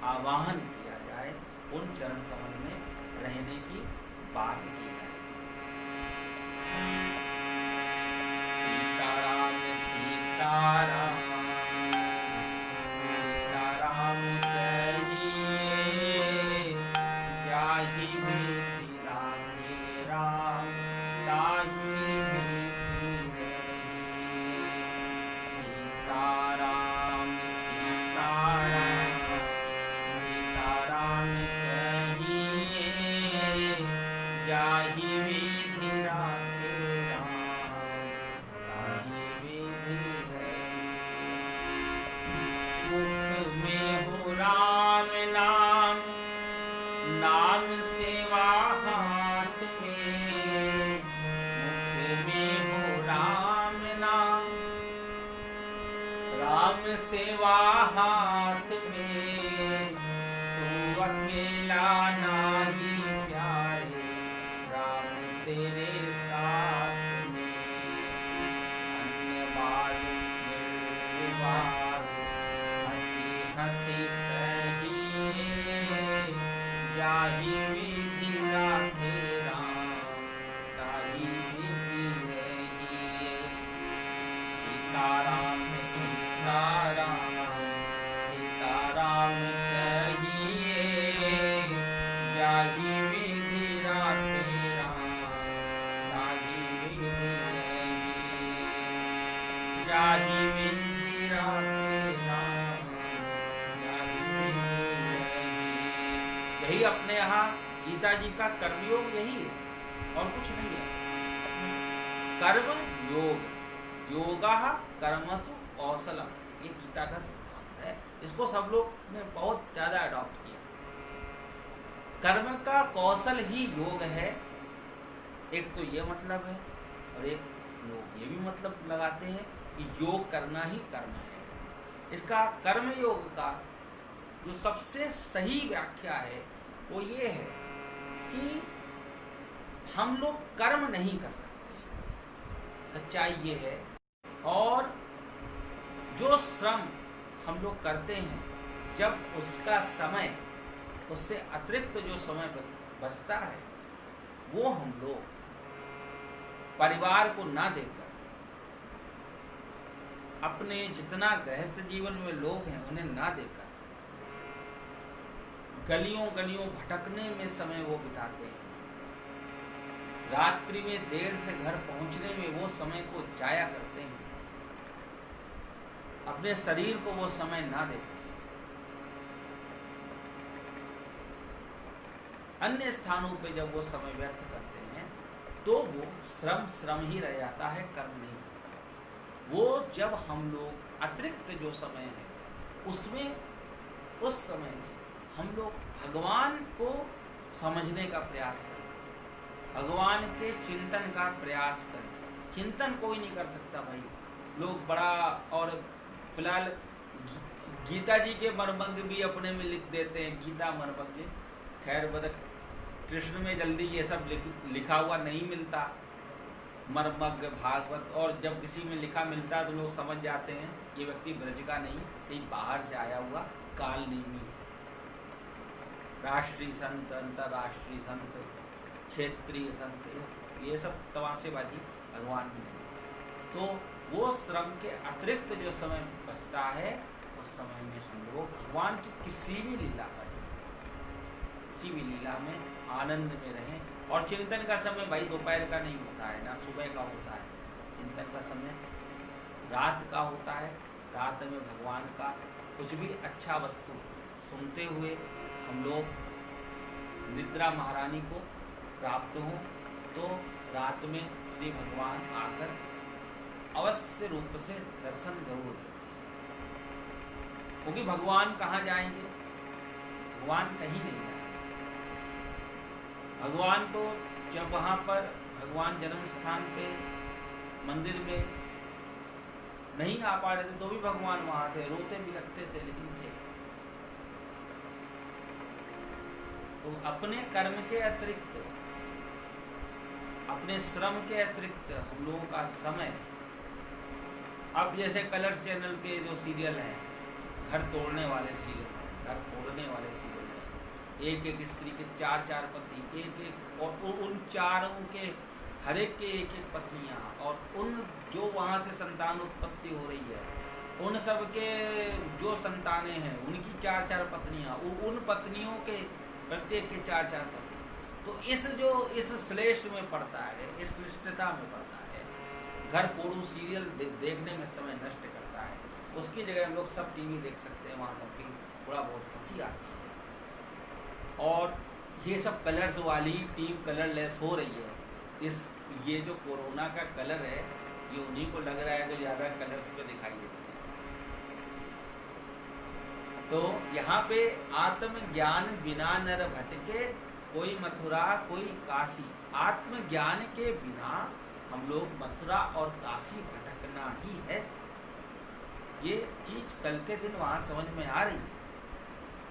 [SPEAKER 1] आवाहन किया जाए, उन चरण कमल में रहने की बात की जाए। सीताराम सीताराम सीताराम कहिए, जाहि विधि राखे राम, ताहि विधि रहिए। सीताराम सीताराम सीताराम कहिए, जाहि विधि राखे राम, ताहि विधि रहिए। मुख में हो राम नाम, नाम सेवा हाथ में। मुख में हो राम नाम, राम सेवा हाथ में। तू अकेला नाही प्यारे, राम तेरे साथ में। अन्यवाद निर्विवाद, हंसी हंसी सहिए, जाहि विधि राखे राम, ताहि विधि रहिए। सीताराम सीताराम सीताराम कहिए, जाहि विधि राखे राम, ताहि विधि रहिए। जाहि विधि राखे राम, ताहि विधि रहिए। यही अपने यहाँ गीता जी का कर्मयोग यही है और कुछ नहीं है। कर्म योग, योगः कर्मसु कौशलम, ये गीता का सिद्धांत है। इसको सब लोग ने बहुत ज्यादा अडॉप्ट किया। कर्म का कौशल ही योग है, एक तो ये मतलब है, और एक लोग ये भी मतलब लगाते हैं कि योग करना ही कर्म है। इसका कर्म योग का जो सबसे सही व्याख्या है वो ये है कि हम लोग कर्म नहीं कर सकते, सच्चाई ये है। और जो श्रम हम लोग करते हैं, जब उसका समय, उससे अतिरिक्त जो समय बचता है, वो हम लोग परिवार को ना देकर, अपने जितना गृहस्थ जीवन में लोग हैं उन्हें ना देकर, गलियों गलियों भटकने में समय वो बिताते हैं। रात्रि में देर से घर पहुंचने में वो समय को जाया करते हैं, अपने शरीर को वो समय ना देते। अन्य स्थानों पे जब वो समय व्यर्थ करते हैं तो वो श्रम ही रह जाता है, कर्म नहीं। वो जब हम लोग अतिरिक्त जो समय है उसमें, उस समय में हम लोग भगवान को समझने का प्रयास करें, भगवान के चिंतन का प्रयास करें। चिंतन कोई नहीं कर सकता भाई, लोग बड़ा, और फिलहाल गीता जी के मर्मज्ञ भी अपने में लिख देते हैं, गीता मर्मज्ञ। खैर बदक कृष्ण में जल्दी ये सब लिखा हुआ नहीं मिलता, मर्मज्ञ भागवत, और जब किसी में लिखा मिलता है तो लोग समझ जाते हैं ये व्यक्ति ब्रज का नहीं, कहीं बाहर से आया हुआ काल नेमी। राष्ट्रीय संत, अंतर्राष्ट्रीय संत, क्षेत्रीय संत, ये सब तमाशेबाजी भगवान में नहीं। तो वो श्रम के अतिरिक्त जो समय बचता है, उस समय में हम लोग भगवान की किसी भी लीला का चिंतन, किसी भी लीला में आनंद में रहें। और चिंतन का समय भाई दोपहर का नहीं होता है, ना सुबह का होता है। चिंतन का समय रात का होता है। रात में भगवान का कुछ भी अच्छा वस्तु सुनते हुए हम लोग निद्रा महारानी को प्राप्त हों, तो रात में श्री भगवान आकर अवश्य रूप से दर्शन जरूर दें। क्योंकि भगवान कहाँ जाएंगे? भगवान कहीं नहीं जाएंगे। भगवान तो जब वहाँ पर भगवान जन्म स्थान पे मंदिर में नहीं आ पा रहे थे तो भी भगवान वहाँ थे, रोते भी लगते थे, लेकिन थे। तो अपने कर्म के अतिरिक्त, अपने श्रम के अतिरिक्त हम लोगों का समय, अब जैसे कलर्स चैनल के जो सीरियल हैं, घर तोड़ने वाले सीरियल हैं, घर फोड़ने वाले सीरियल हैं, एक एक स्त्री के चार चार पति, एक एक, और उन चारों के हर एक के एक एक पत्नियां, और उन जो वहाँ से संतान उत्पत्ति हो रही है उन सब के जो संतानें हैं उनकी चार चार पत्नियां, उन पत्नियों के प्रत्येक के चार चार पति। तो इस श्लेष में पड़ता है, इस श्लिष्टता में पड़ता है, घर फोड़ू सीरियल देखने में समय नष्ट करता है। उसकी जगह हम लोग सब टीवी देख सकते हैं, वहाँ तक भी थोड़ा बहुत हंसी आती है। और ये सब कलर्स वाली टीम कलरलेस हो रही है। ये जो कोरोना का कलर है ये उन्हीं को लग रहा है जो ज़्यादा कलर्स पे दिखाई देते हैं। तो यहाँ पे आत्मज्ञान बिना नर भटके, कोई मथुरा कोई काशी। आत्मज्ञान के बिना हम लोग मथुरा और काशी भटकना ही है। ये चीज कल के दिन वहाँ समझ में आ रही है।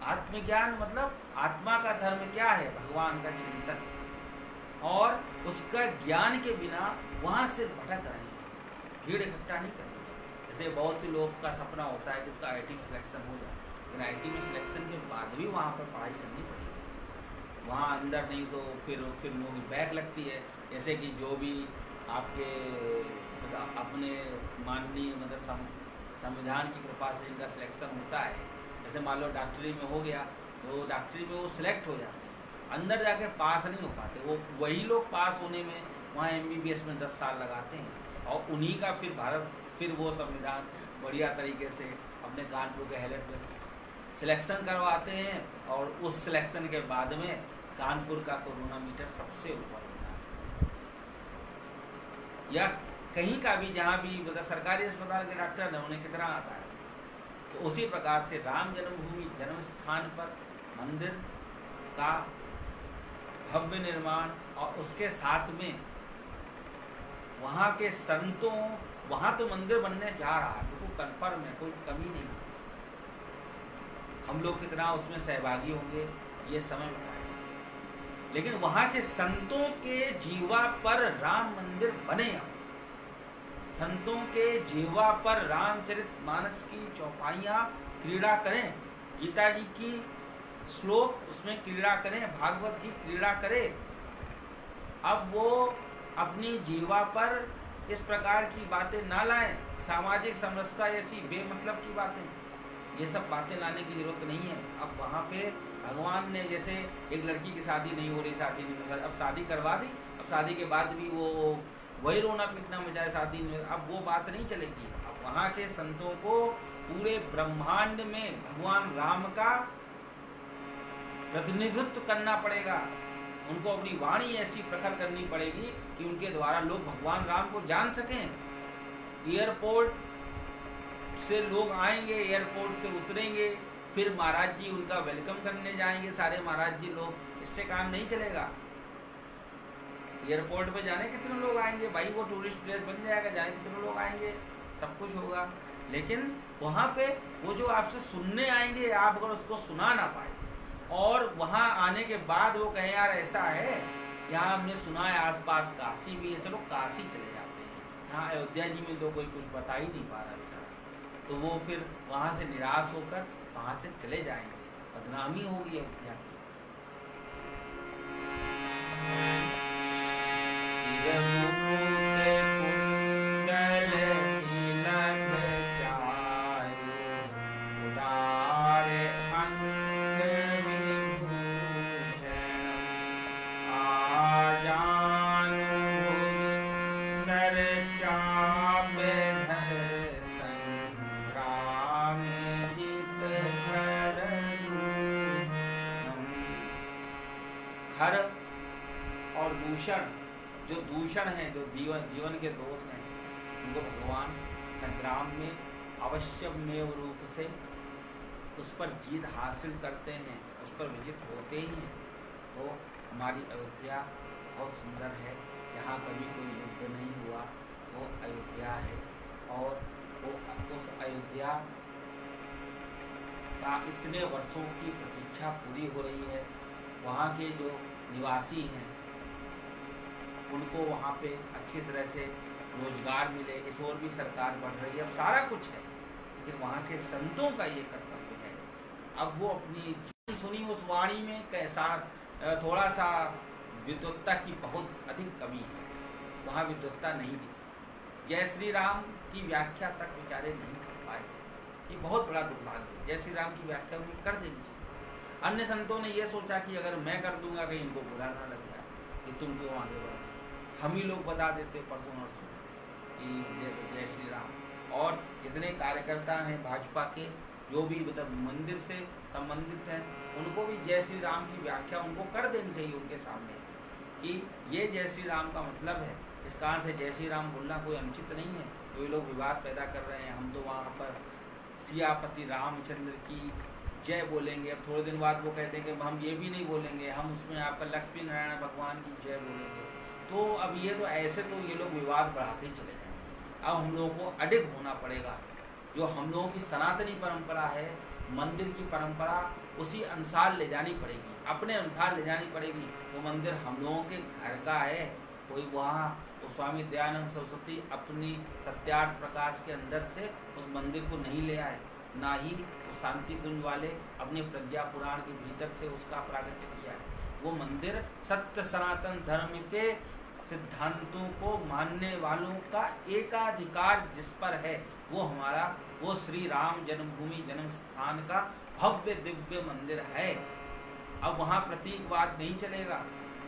[SPEAKER 1] आत्मज्ञान मतलब आत्मा का धर्म क्या है, भगवान का चिंतन, और उसका ज्ञान के बिना वहाँ से भटक रहे हैं, भीड़ इकट्ठा नहीं करनी। जैसे बहुत से लोग का सपना होता है कि उसका IT में सिलेक्शन हो जाए, लेकिन IT में सिलेक्शन के बाद भी वहाँ पर पढ़ाई करनी पड़ेगी, वहाँ अंदर नहीं तो फिर लोगों की बैक लगती है। जैसे कि जो भी आपके अपने माननीय मतलब संविधान की कृपा से इनका सिलेक्शन होता है, जैसे मान लो डॉक्टरी में हो गया तो डॉक्टरी में वो सिलेक्ट हो जाते हैं, अंदर जाके पास नहीं हो पाते। वो वही लोग पास होने में वहाँ MBBS में 10 साल लगाते हैं, और उन्हीं का फिर वो संविधान बढ़िया तरीके से अपने कानपुर के हैलेट में सिलेक्शन करवाते हैं, और उस सिलेक्शन के बाद में कानपुर का कोरोना मीटर सबसे ऊपर होता है। या कहीं का भी जहाँ भी मतलब सरकारी अस्पताल के डॉक्टर हैं उन्हें कितना आता है। तो उसी प्रकार से राम जन्मभूमि जन्म स्थान पर मंदिर का भव्य निर्माण, और उसके साथ में वहाँ के संतों, वहाँ तो मंदिर बनने जा रहा है, बिल्कुल कन्फर्म है, कोई कमी नहीं। हम लोग कितना उसमें सहभागी होंगे ये समय बताएगा, लेकिन वहाँ के संतों के जीवा पर राम मंदिर बने। संतों के जीवा पर रामचरितमानस की चौपाइयाँ क्रीड़ा करें, गीता जी की श्लोक उसमें क्रीड़ा करें, भागवत जी क्रीड़ा करें। अब वो अपनी जीवा पर इस प्रकार की बातें ना लाएं, सामाजिक समरसता ऐसी बेमतलब की बातें, ये सब बातें लाने की जरूरत नहीं है। अब वहाँ पे भगवान ने जैसे एक लड़की की शादी नहीं हो रही, शादी नहीं हो रही, अब शादी करवा दी, अब शादी के बाद भी वो वही रोना पीटना मचाए शादी में, अब वो बात नहीं चलेगी। अब वहाँ के संतों को पूरे ब्रह्मांड में भगवान राम का प्रतिनिधित्व करना पड़ेगा, उनको अपनी वाणी ऐसी प्रखर करनी पड़ेगी कि उनके द्वारा लोग भगवान राम को जान सकें। एयरपोर्ट से लोग आएंगे, एयरपोर्ट से उतरेंगे, फिर महाराज जी उनका वेलकम करने जाएंगे, सारे महाराज जी लोग, इससे काम नहीं चलेगा। एयरपोर्ट पे जाने कितने लोग आएंगे भाई, वो टूरिस्ट प्लेस बन जाएगा, जाने कितने लोग आएंगे, सब कुछ होगा, लेकिन वहाँ पे वो जो आपसे सुनने आएंगे, आप अगर उसको सुना ना पाए और वहाँ आने के बाद वो कहे यार ऐसा है, यहाँ हमने सुना है आसपास काशी भी है, चलो काशी चले जाते हैं, यहाँ अयोध्या जी में तो कोई कुछ बता ही नहीं पा रहा बेचारा, तो वो फिर वहाँ से निराश होकर वहाँ से चले जाएंगे, बदनामी होगी अयोध्या की। हर और दूषण, जो दूषण है, जो जीवन के दोष हैं, उनको भगवान संग्राम में अवश्यमेव रूप से उस पर जीत हासिल करते हैं, उस पर विजित होते ही हैं। तो हमारी अयोध्या बहुत सुंदर है, जहाँ कभी कोई युद्ध नहीं हुआ वो अयोध्या है, और वो उस अयोध्या का इतने वर्षों की प्रतीक्षा पूरी हो रही है। वहाँ के जो निवासी हैं उनको वहाँ पे अच्छी तरह से रोजगार मिले, इस ओर भी सरकार बढ़ रही है। अब सारा कुछ है, लेकिन वहाँ के संतों का ये कर्तव्य है। अब वो अपनी सुनी उस वाणी में कैसा थोड़ा सा विद्वत्ता की बहुत अधिक कमी है, वहाँ विद्वत्ता नहीं दिखी। जय श्री राम की व्याख्या तक बेचारे नहीं कर पाए, ये बहुत बड़ा दुर्भाग्य है। जय श्री राम की व्याख्या उन्हें कर देनी चाहिए। अन्य संतों ने ये सोचा कि अगर मैं कर दूंगा कहीं इनको बुरा ना लग जाए कि तुम क्यों आगे बढ़ गए, हम ही लोग बता देते परसों नरसों कि जय श्री राम। और जितने कार्यकर्ता हैं भाजपा के, जो भी मतलब मंदिर से संबंधित हैं, उनको भी जय श्री राम की व्याख्या उनको कर देनी चाहिए उनके सामने कि ये जय श्री राम का मतलब है। इस कारण से जय श्री राम बोलना कोई अनुचित नहीं है। जो लोग विवाद पैदा कर रहे हैं, हम तो वहाँ पर सियापति रामचंद्र की जय बोलेंगे, अब थोड़े दिन बाद वो कहते हैं कि हम ये भी नहीं बोलेंगे, हम उसमें आपका लक्ष्मी नारायण भगवान की जय बोलेंगे। तो अब ये तो ऐसे तो ये लोग विवाद बढ़ाते ही चले जाएंगे। अब हम लोगों को अडिग होना पड़ेगा, जो हम लोगों की सनातनी परंपरा है, मंदिर की परंपरा, उसी अनुसार ले जानी पड़ेगी, अपने अनुसार ले जानी पड़ेगी। वो मंदिर हम लोगों के घर का है, कोई वहाँ तो स्वामी दयानंद सरस्वती अपनी सत्यार्थ प्रकाश के अंदर से उस मंदिर को नहीं ले आए, ना ही वो शांति कुंज वाले अपने प्रज्ञा पुराण के भीतर से उसका प्राकट्य किया है। वो मंदिर सत्य सनातन धर्म के सिद्धांतों को मानने वालों का एकाधिकार जिस पर है, वो हमारा वो श्री राम जन्मभूमि जन्म स्थान का भव्य दिव्य मंदिर है। अब वहाँ प्रतीकवाद नहीं चलेगा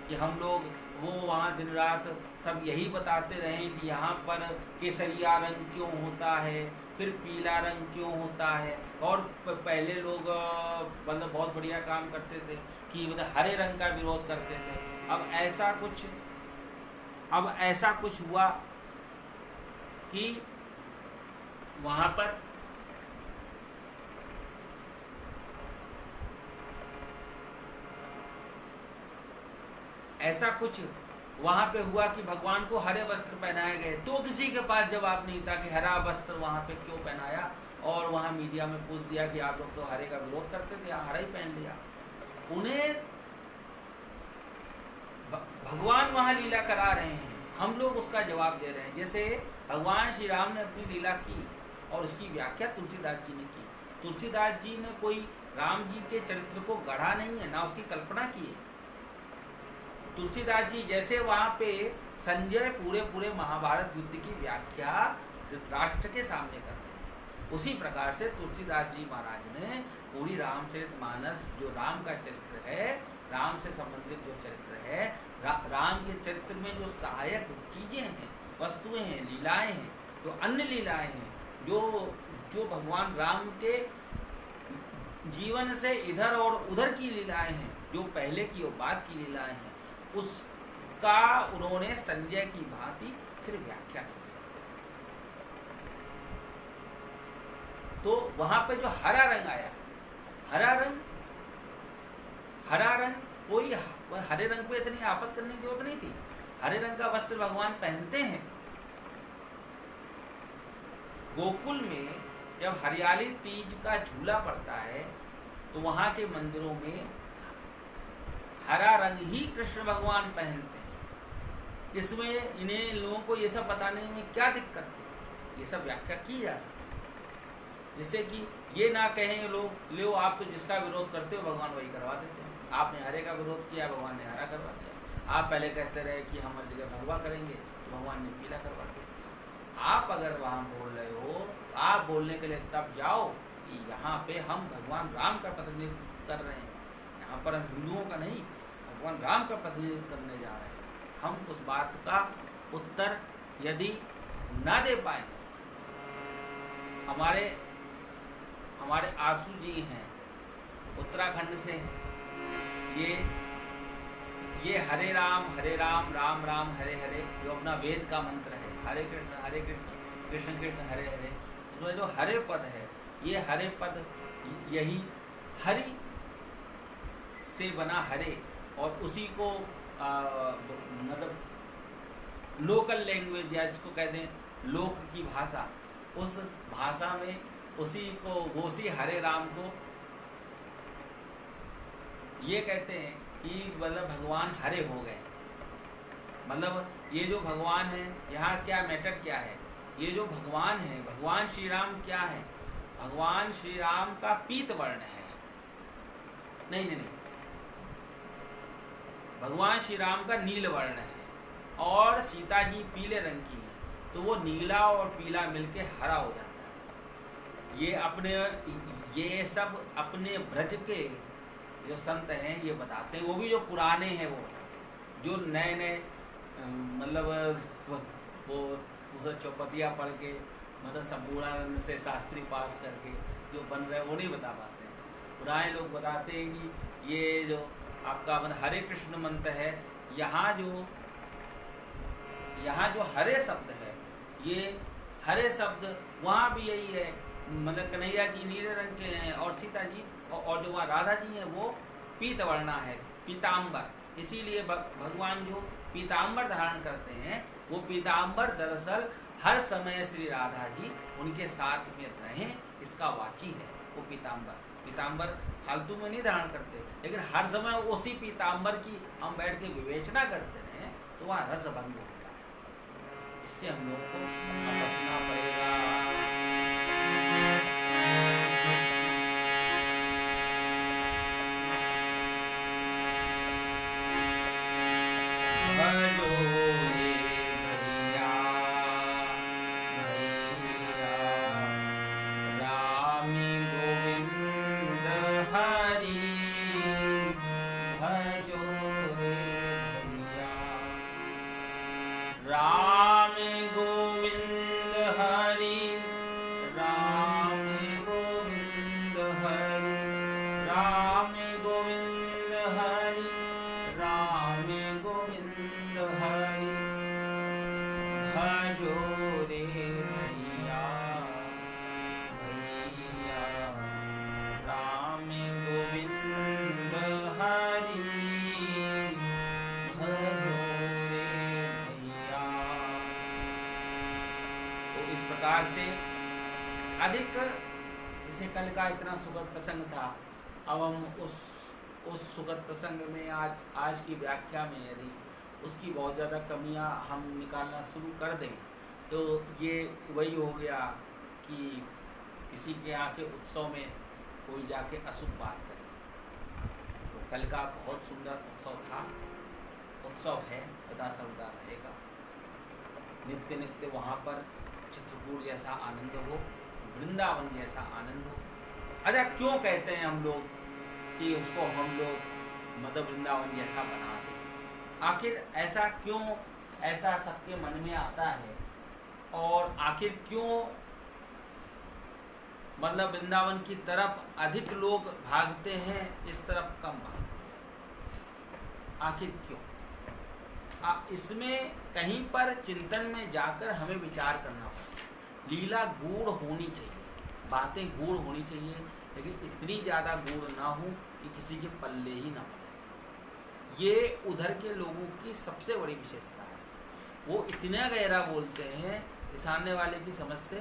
[SPEAKER 1] कि हम लोग वो वहाँ दिन रात सब यही बताते रहें कि यहाँ पर केसरिया रंग क्यों होता है, फिर पीला रंग क्यों होता है। और पहले लोग मतलब बहुत बढ़िया काम करते थे कि मतलब हरे रंग का विरोध करते थे। अब ऐसा कुछ हुआ कि वहाँ पर ऐसा कुछ वहाँ पे हुआ कि भगवान को हरे वस्त्र पहनाए गए, तो किसी के पास जवाब नहीं था कि हरा वस्त्र वहाँ पे क्यों पहनाया। और वहाँ मीडिया में पूछ दिया कि आप लोग तो हरे का विरोध करते थे, हरा ही पहन लिया। उन्हें भगवान वहाँ लीला करा रहे हैं, हम लोग उसका जवाब दे रहे हैं। जैसे भगवान श्री राम ने अपनी लीला की और उसकी व्याख्या तुलसीदास जी ने की। तुलसीदास जी ने कोई राम जी के चरित्र को गढ़ा नहीं है, ना उसकी कल्पना की है। तुलसीदास जी जैसे वहाँ पे संजय पूरे महाभारत युद्ध की व्याख्या धृतराष्ट्र के सामने कर रहे हैं, उसी प्रकार से तुलसीदास जी महाराज ने पूरी रामचरितमानस जो राम का चरित्र है, राम से संबंधित जो चरित्र है, राम के चरित्र में जो सहायक चीजें हैं, वस्तुएं हैं, लीलाएं हैं, जो अन्य लीलाएं हैं, जो भगवान राम के जीवन से इधर और उधर की लीलाएं हैं, जो पहले की और बाद की लीलाएं हैं, उसका उन्होंने संजय की भांति सिर्फ व्याख्या की। तो वहां पे जो हरा रंग आया, हरा रंग कोई हरे रंग पे इतनी आफत करने की जरूरत नहीं थी। हरे रंग का वस्त्र भगवान पहनते हैं। गोकुल में जब हरियाली तीज का झूला पड़ता है तो वहां के मंदिरों में हरा रंग ही कृष्ण भगवान पहनते हैं। इसमें इन्हें लोगों को ये सब बताने में क्या दिक्कत थी? ये सब व्याख्या की जा सकती है, जिससे कि ये ना कहें लोग, लो आप तो जिसका विरोध करते हो भगवान वही करवा देते हैं। आपने हरे का विरोध किया, भगवान ने हरा करवा दिया। आप पहले कहते रहे कि हम हर जगह भगवा करेंगे, तो भगवान ने पीला करवा दिया। आप अगर वहाँ बोल रहे हो, आप बोलने के लिए तब जाओ कि यहाँ पे हम भगवान राम का प्रतिनिधित्व कर रहे हैं, यहाँ पर हम हिंदुओं का नहीं, भगवान राम का प्रतिनिधित्व करने जा रहे हैं। हम उस बात का उत्तर यदि ना दे पाए, हमारे आसू जी हैं, उत्तराखंड से हैं, ये हरे राम राम राम हरे हरे जो अपना वेद का मंत्र है, हरे कृष्ण कृष्ण कृष्ण हरे हरे, उसमें जो हरे पद है, ये हरे पद यही हरि से बना हरे, और उसी को मतलब लोकल लैंग्वेज या जिसको कहते हैं लोक की भाषा, उस भाषा में उसी हरे राम को ये कहते हैं कि मतलब भगवान हरे हो गए। मतलब ये जो भगवान है, यहाँ क्या मैटर क्या है, ये जो भगवान है, भगवान श्री राम क्या है, भगवान श्री राम का पीत वर्ण है। नहीं नहीं नहीं, भगवान श्री राम का नील वर्ण है और सीता जी पीले रंग की है, तो वो नीला और पीला मिलके हरा हो जाता है। ये सब अपने ब्रज के जो संत हैं ये बताते हैं, वो भी जो पुराने हैं, वो जो नए नए मतलब वो चौपतिया पढ़ के मतलब संपूर्णानंद से शास्त्री पास करके जो बन रहे हैं वो नहीं बता पाते हैं। पुराने लोग बताते हैं कि ये जो आपका मतलब हरे कृष्ण मंत्र है, यहाँ जो हरे शब्द है, ये हरे शब्द वहाँ भी यही है, मतलब कन्हैया जी नीले रंग के हैं और सीता जी और जो वहाँ राधा जी हैं वो पीतवर्णा है, पीताम्बर। इसीलिए भगवान जो पीताम्बर धारण करते हैं, वो पीताम्बर दरअसल हर समय श्री राधा जी उनके साथ में रहें, इसका वाची है वो पीताम्बर। पीताम्बर फालतू में नहीं धारण करते, लेकिन हर समय उसी पीताम्बर की हम बैठ के विवेचना करते रहें तो वहाँ रस भंग होता है। इससे हम लोग को बचना पड़ेगा। से अधिक जैसे कल का इतना सुखद प्रसंग था, अब हम उस सुखद प्रसंग में आज की व्याख्या में यदि उसकी बहुत ज़्यादा कमियां हम निकालना शुरू कर दें तो ये वही हो गया कि किसी के यहाँ के उत्सव में कोई जाके अशुभ बात करे। तो कल का बहुत सुंदर उत्सव था, उत्सव है, सदा सर्वदा रहेगा। नित्य नित्य वहाँ पर चित्रकूट जैसा आनंद हो, वृंदावन जैसा आनंद हो। अच्छा, क्यों कहते हैं हम लोग कि उसको हम लोग मध्य वृंदावन जैसा बना दें? आखिर ऐसा क्यों, ऐसा सबके मन में आता है? और आखिर क्यों मतलब वृंदावन की तरफ अधिक लोग भागते हैं, इस तरफ कम भागते हैं? आखिर क्यों? इसमें कहीं पर चिंतन में जाकर हमें विचार करना पड़ता। लीला गूढ़ होनी चाहिए, बातें गूढ़ होनी चाहिए, लेकिन इतनी ज़्यादा गूढ़ ना हो कि किसी के पल्ले ही ना पड़े। ये उधर के लोगों की सबसे बड़ी विशेषता है। वो इतना गहरा बोलते हैं कि सामने वाले की समझ से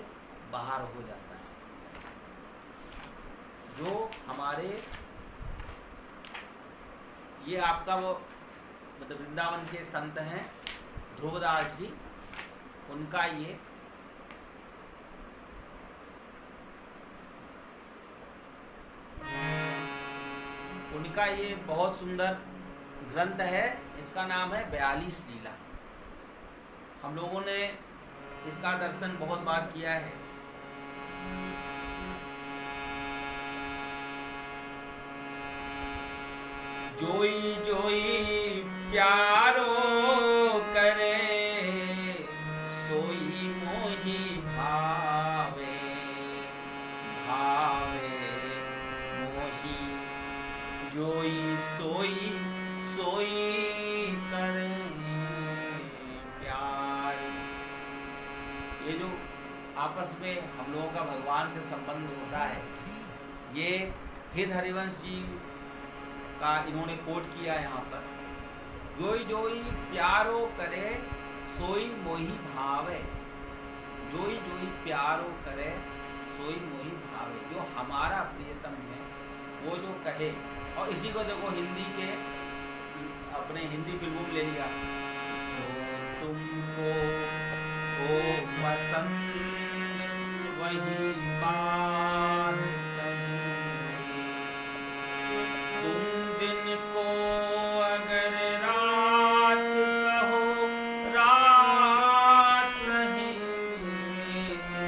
[SPEAKER 1] बाहर हो जाता है। जो हमारे ये आपका वो मतलब वृंदावन के संत हैं ध्रुवदास जी, उनका ये बहुत सुंदर ग्रंथ है। इसका नाम है 42 लीला। हम लोगों ने इसका दर्शन बहुत बार किया है। जोई जोई प्यारो करे, सोई मोही भावे, भावे मोही। जोई सोई सोई करे प्यार। ये जो आपस में हम लोगों का भगवान से संबंध होता है, ये हित हरिवंश जी का इन्होंने कोट किया यहाँ पर। जोई जोई प्यारो करे, सोई मोही भावे। जोई जोई प्यारो करे, सोई मोही भावे। जो हमारा प्रियतम है वो जो कहे, और इसी को देखो हिंदी के अपने हिंदी फिल्मों में ले लिया, जो तुमको हो पसंद वही बात कहेंगे, तुम दिन को अगर रात कहो रात रहेंगे, जो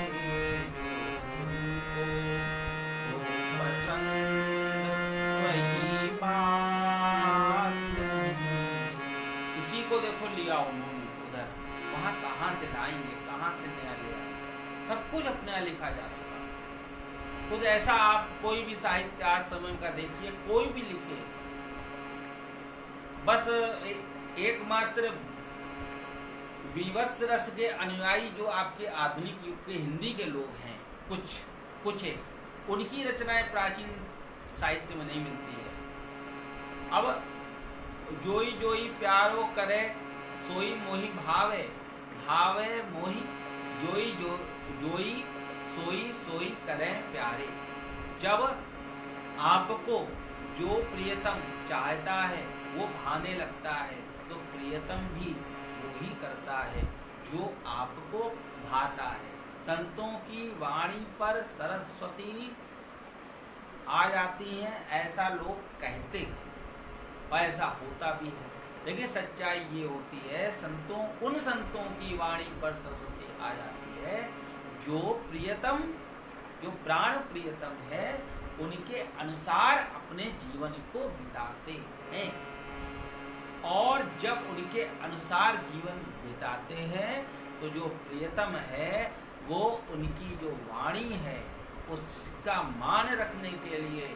[SPEAKER 1] तुमको हो पसंद वही बात कहेंगे। इसी को देखो लिया उन्होंने उधर, वहां कहाँ से लाएंगे, कहाँ से नया ले आएंगे, सब कुछ अपने यहाँ लिखा जा चुका। कुछ ऐसा आप कोई भी साहित्य आज समय का देखिए, कोई भी लिखे, बस एकमात्र विवत्स रस के अनुयायी जो आपके आधुनिक युग के हिंदी के लोग हैं, कुछ एक उनकी रचनाएं प्राचीन साहित्य में नहीं मिलती है। अब जोई जोई प्यारो करे सोई मोहि भावे, भावे मोहि जोई जोई सोई सोई करे प्यारे। जब आपको जो प्रियतम चाहता है वो भाने लगता है, तो प्रियतम भी वही करता है जो आपको भाता है। संतों की वाणी पर सरस्वती आ जाती हैं, ऐसा लोग कहते हैं और ऐसा होता भी है, लेकिन सच्चाई ये होती है उन संतों की वाणी पर सरस्वती आ जाती है जो प्रियतम, जो प्राण प्रियतम है, उनके अनुसार अपने जीवन को बिताते हैं। और जब उनके अनुसार जीवन बिताते हैं तो जो प्रियतम है वो उनकी जो वाणी है उसका मान रखने के लिए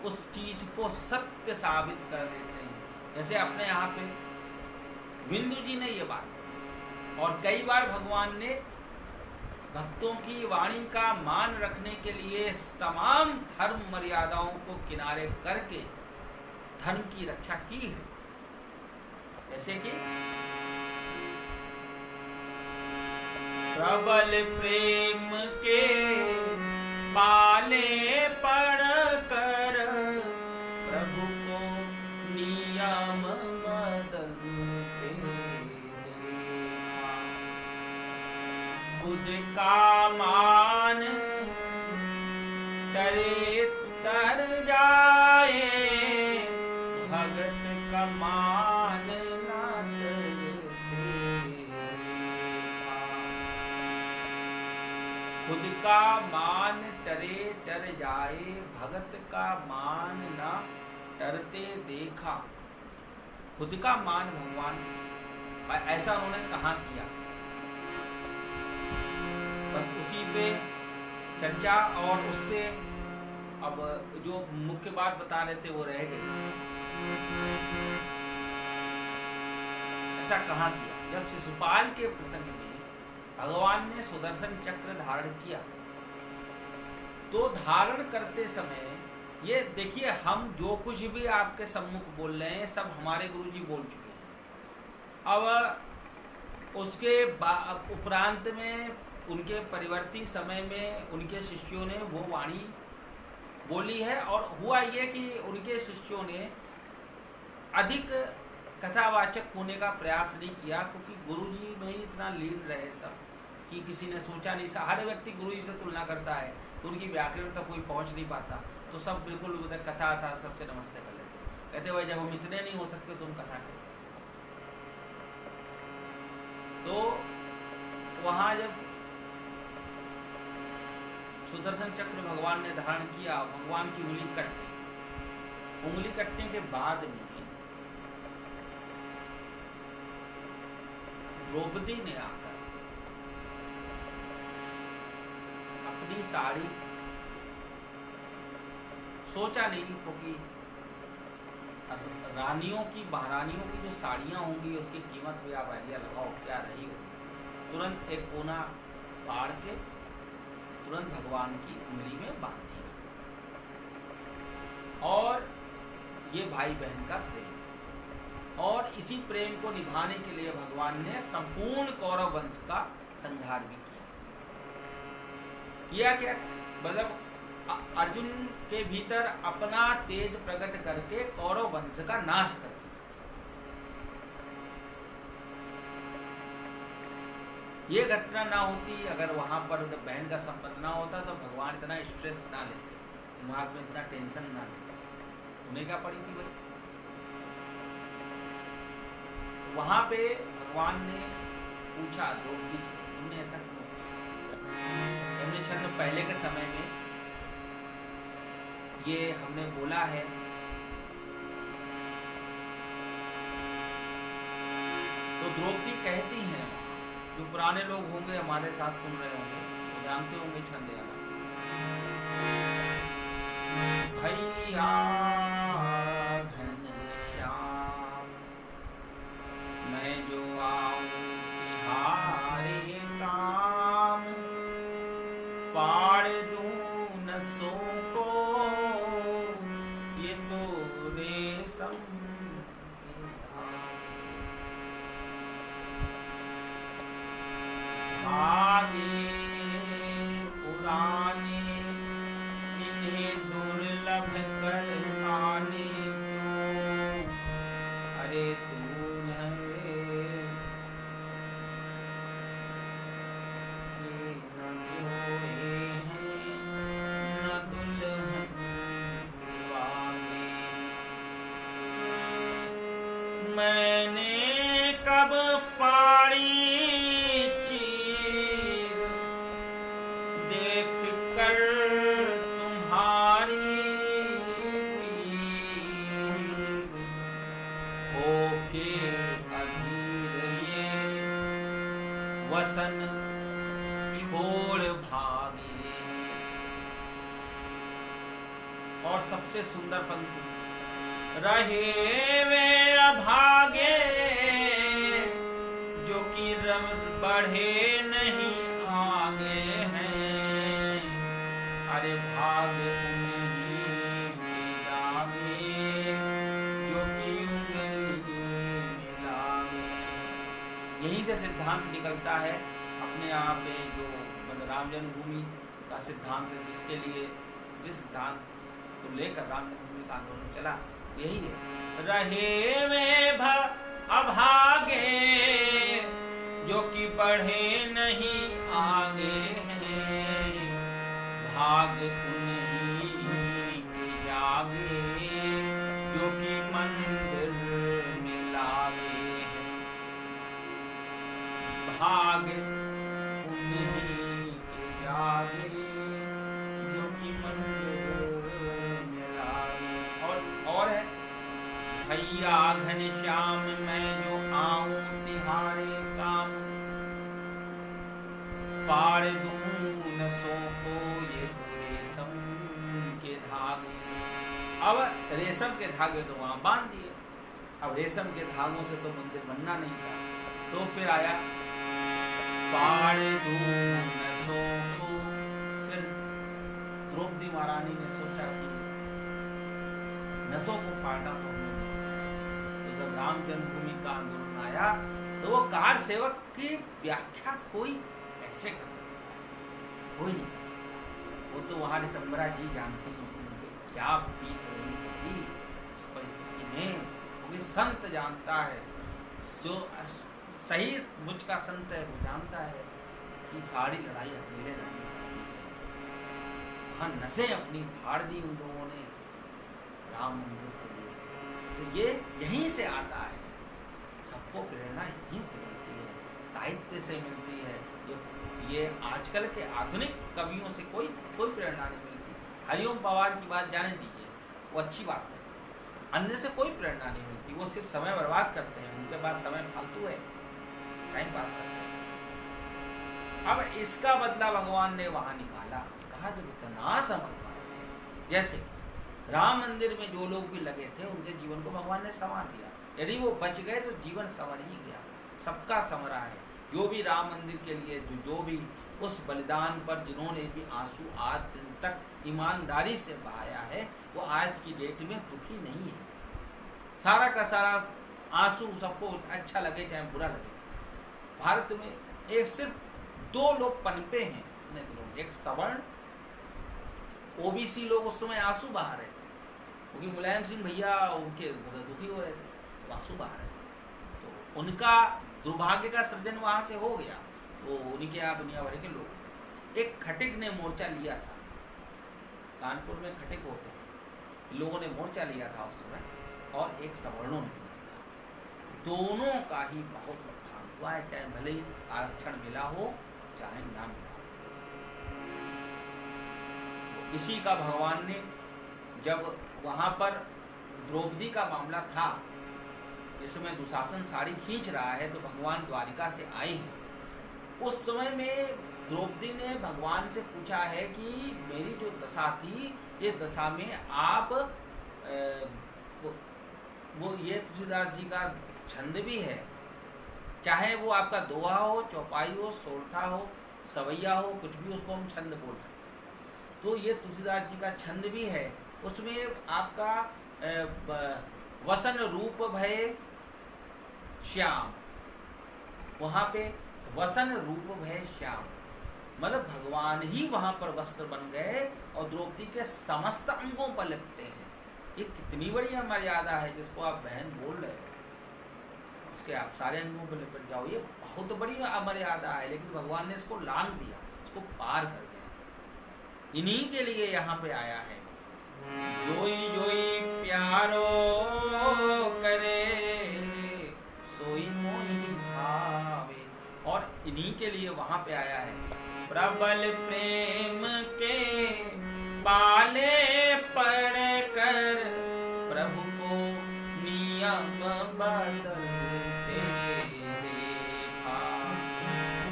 [SPEAKER 1] उस चीज को सत्य साबित कर देते हैं। जैसे अपने यहाँ पे बिंदु जी ने ये बात कही, और कई बार भगवान ने भक्तों की वाणी का मान रखने के लिए तमाम धर्म मर्यादाओं को किनारे करके धर्म की रक्षा की है। जैसे कि प्रबल प्रेम के पाले पड़ कर प्रभु को नियम बदलते देखा, खुद का मान तरे तर जाए, भगत का मान ना तरते देखा। खुद का मान टरे टर जाए, भगत का मान ना टरते देखा। खुद का मान भगवान, ऐसा उन्होंने कहाँ किया, बस उसी पे चर्चा, और उससे अब जो मुख्य बात बता रहे थे वो रह गई। ऐसा कहाँ किया, जब शिशुपाल के प्रसंग में भगवान ने सुदर्शन चक्र धारण किया, तो धारण करते समय ये देखिए, हम जो कुछ भी आपके सम्मुख बोल रहे हैं सब हमारे गुरुजी बोल चुके हैं। अब उसके उपरांत में उनके परिवर्ती समय में उनके शिष्यों ने वो वाणी बोली है, और हुआ ये कि उनके शिष्यों ने अधिक कथावाचक होने का प्रयास नहीं किया, क्योंकि गुरुजी में ही इतना लीन रहे सब कि किसी ने सोचा नहीं। हर व्यक्ति गुरुजी से तुलना करता है तो उनकी व्याकरण तक कोई पहुंच नहीं पाता, तो सब बिल्कुल कथा था सबसे नमस्ते कर लेते, कहते भाई जब हम इतने नहीं हो सकते तुम कथा करो। तो वहां जब सुदर्शन चक्र भगवान ने धारण किया, भगवान की उंगली कट गई। उंगली कटने के बाद में द्रौपदी ने आकर अपनी साड़ी, सोचा नहीं क्योंकि रानियों की, महारानियों की जो साड़ियां होंगी उसकी कीमत भी आप आइडिया लगाओ क्या रही होगी। तुरंत एक कोना फाड़ के तुरंत भगवान की उंगली में बांध दिया, और ये भाई बहन का प्रेम, और इसी प्रेम को निभाने के लिए भगवान ने संपूर्ण कौरव वंश का संहार भी किया। क्या मतलब अर्जुन के भीतर अपना तेज प्रकट करके कौरव वंश का नाश कर दिया। ये घटना ना होती, अगर वहाँ पर बहन का संबंध ना होता तो भगवान इतना स्ट्रेस ना लेते, दिमाग में इतना टेंशन ना लेते। उन्हें क्या पड़ी थी भाई? वहाँ पे भगवान ने पूछा द्रौपदी से, तुमने ऐसा क्यों किया? यमुनेच्छर पहले के समय में ये हमने बोला है, तो द्रौपदी कहती हैं, जो पुराने लोग होंगे हमारे साथ सुन रहे होंगे वो जानते होंगे छंद याना, भैया घनश्याम मैं जो आऊं तिहारे काम, फाड़ दूं नसों को ये तो रेशम आगे पुराने इन्हें दुर्लभ कर पाने को, अरे दूल्हे ये न जोड़े हैं न दुल्हन के वागे। मैंने कब फाड़ी वसन छोड़ भागे। और सबसे सुंदर पंक्ति, रहे वे अभागे जो कि रब बढ़े नहीं आगे हैं, अरे भाग उन्हीं के जागे जो कि उंगली में लागे। यहीं से सिद्धांत निकलता है अपने आप पे, जो राम जन्मभूमि का सिद्धांत है, जिसके लिए जिस सिद्धांत को लेकर राम जन्मभूमि का आंदोलन चला, यही है, रहे वे अभागे जो कि बढ़े नहीं आगे हैं, भाग उन्हीं के जागे जो कि मंदिर में लागे हैं, भाग उन्हीं के जागे जो कि मंदिर में लागे। और है, भैया घनश्याम मैं जो आऊं तिहारे काम, फाड़ दूं नसों को ये तो रेशम के धागे। अब रेशम के धागे तो वहां बांध दिए, अब रेशम के धागों से तो मंदिर बनना नहीं था, तो फिर आया फाड़ दूं नसों को। फिर द्रौपदी महारानी ने सोचा कि नसों को फाड़ना तो हमने नहीं। तो जब राम जन्मभूमि का आंदोलन आया तो वो कार सेवक की व्याख्या कोई कैसे कर सकता है? कोई नहीं कर सकता। वो तो वहां रितंबरा जी जानती हैं क्या बीत रही होगी उस परिस्थिति में, वो भी संत जानता है, जो सही मुझ का संत है वो जानता है कि सारी लड़ाई अकेले लड़नी पड़ती है। वहां नसें अपनी फाड़ दी उन लोगों ने राम मंदिर के लिए। तो ये यहीं से आता है, सबको प्रेरणा यहीं से मिलती है, साहित्य से मिलती है। ये आजकल के आधुनिक कवियों से कोई प्रेरणा नहीं मिलती। हरिओम पवार की बात जाने दीजिए, वो अच्छी बात है, अन्य से कोई प्रेरणा नहीं मिलती। वो सिर्फ समय बर्बाद करते हैं, उनके पास समय फालतू है, टाइम पास करते हैं। अब इसका बदला भगवान ने वहां निकाला, कहा जब इतना समर्पण है, जैसे राम मंदिर में जो लोग भी लगे थे उनके जीवन को भगवान ने संवार दिया। यदि वो बच गए तो जीवन संवर ही गया, सबका संवरा है। जो भी राम मंदिर के लिए जो भी उस बलिदान पर जिन्होंने भी आंसू आज दिन तक ईमानदारी से बहाया है, वो आज की डेट में दुखी नहीं है। सारा का सारा आंसू सबको अच्छा लगे चाहे बुरा लगे। भारत में एक सिर्फ 2 लोग पनपे हैं इतने दिनों, एक सवर्ण ओबीसी लोग उस समय आंसू बहा रहे थे, क्योंकि मुलायम सिंह भैया उनके दुखी हो रहे थे, तो आंसू बहा रहे थे। तो उनका दुर्भाग्य का सृजन वहां से हो गया, वो उन्हीं के यहाँ दुनिया भर के लोग। एक खटिक ने मोर्चा लिया था, कानपुर में खटिक होते हैं, लोगों ने मोर्चा लिया था उस समय, और एक सवर्णों ने लिया था। दोनों का ही बहुत उत्थान हुआ है, चाहे भले ही आरक्षण मिला हो चाहे ना मिला हो। इसी का भगवान ने, जब वहां पर द्रौपदी का मामला था, इस समय दुशासन साड़ी खींच रहा है, तो भगवान द्वारिका से आए हैं। उस समय में द्रौपदी ने भगवान से पूछा है कि मेरी जो दशा थी, ये दशा में आप वो ये तुलसीदास जी का छंद भी है, चाहे वो आपका दोहा हो, चौपाई हो, सोरठा हो, सवैया हो, कुछ भी उसको हम छंद बोल सकते हैं। तो ये तुलसीदास जी का छंद भी है, उसमें आपका वसन रूप भय श्याम, वहां पे वसन रूप भय श्याम, मतलब भगवान ही वहां पर वस्त्र बन गए और द्रौपदी के समस्त अंगों पर लिपटे हैं। ये कितनी बड़ी मर्यादा है, जिसको आप बहन बोल रहे हो, उसके आप सारे अंगों पर लिपट जाओ, ये बहुत बड़ी अमर्यादा है। लेकिन भगवान ने इसको लांघ दिया, उसको पार कर गया। इन्हीं के लिए यहाँ पे आया है, जोई जोई प्यारो करे सोई मोहि भावे, और इन्हीं के लिए वहां पे आया है। प्रबल प्रेम के पाले पड़ कर प्रभु को नियम बदलते देखा,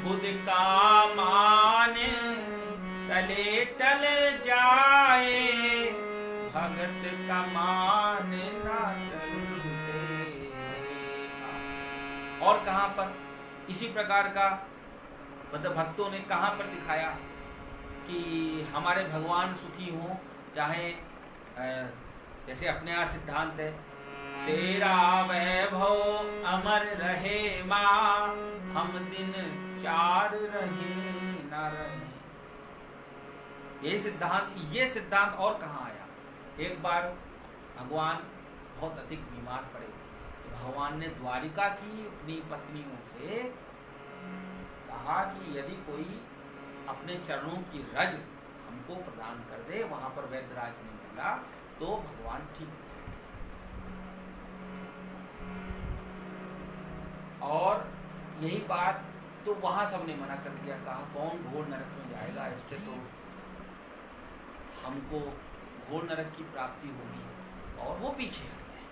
[SPEAKER 1] खुद का मान टले टल जाए, भगत का मान ना चलते देखा। और कहां पर इसी प्रकार का, मतलब भक्तों ने कहां पर दिखाया कि हमारे भगवान सुखी हों, चाहे जैसे अपने यहाँ सिद्धांत है, तेरा वैभव अमर रहे माँ, हम दिन चार रहे ना रहे। ये सिद्धांत और कहाँ आया? एक बार भगवान बहुत अधिक बीमार पड़े, तो भगवान ने द्वारिका की अपनी पत्नियों से कहा कि यदि कोई अपने चरणों की रज हमको प्रदान कर दे, वहां पर वैद्यराज नहीं मिला, तो भगवान ठीक है। और यही बात तो वहां सबने मना कर दिया, कहा कौन घोर नरक में जाएगा, इससे तो हमको घोर नरक की प्राप्ति होगी, और वो पीछे हट गए।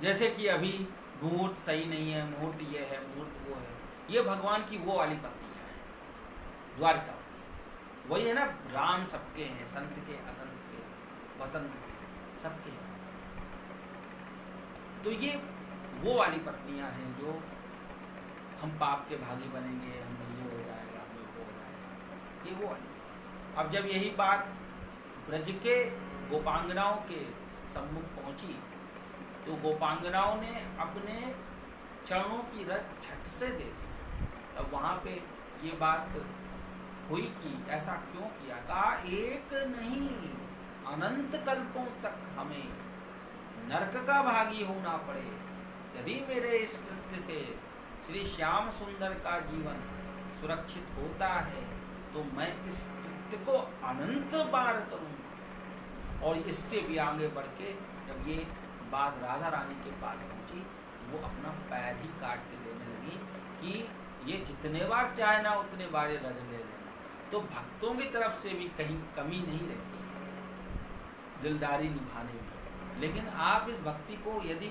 [SPEAKER 1] जैसे कि अभी मुहूर्त सही नहीं है, मुहूर्त ये है, मुहूर्त वो है, ये भगवान की वो वाली पत्नियां हैं द्वारिका, वही है ना, राम सबके हैं, संत के, असंत के, बसंत के, सबके हैं। तो ये वो वाली पत्नियां हैं जो हम पाप के भागी बनेंगे, हमें ये हो जाएगा, हमें वो हो जाएगा, ये वो वाली। अब जब यही बात ब्रज के गोपांगनाओं के सम्मुख पहुंची, तो गोपांगनाओं ने अपने चरणों की रज झट से दे दी। तब वहां पे ये बात हुई कि ऐसा क्यों किया? कहा एक नहीं, अनंत कल्पों तक हमें नरक का भागी होना पड़े, यदि मेरे इस कृत्य से श्री श्याम सुंदर का जीवन सुरक्षित होता है, तो मैं इस कृत्य को अनंत बार करूंगा। और इससे भी आगे बढ़ के जब ये बात राधा रानी के पास पहुंची, वो अपना पैर ही काट के देने लगी कि ये जितने बार चाहे ना उतने बार ये रज ले लेना। तो भक्तों की तरफ से भी कहीं कमी नहीं रहती है दिलदारी निभाने में। लेकिन आप इस भक्ति को यदि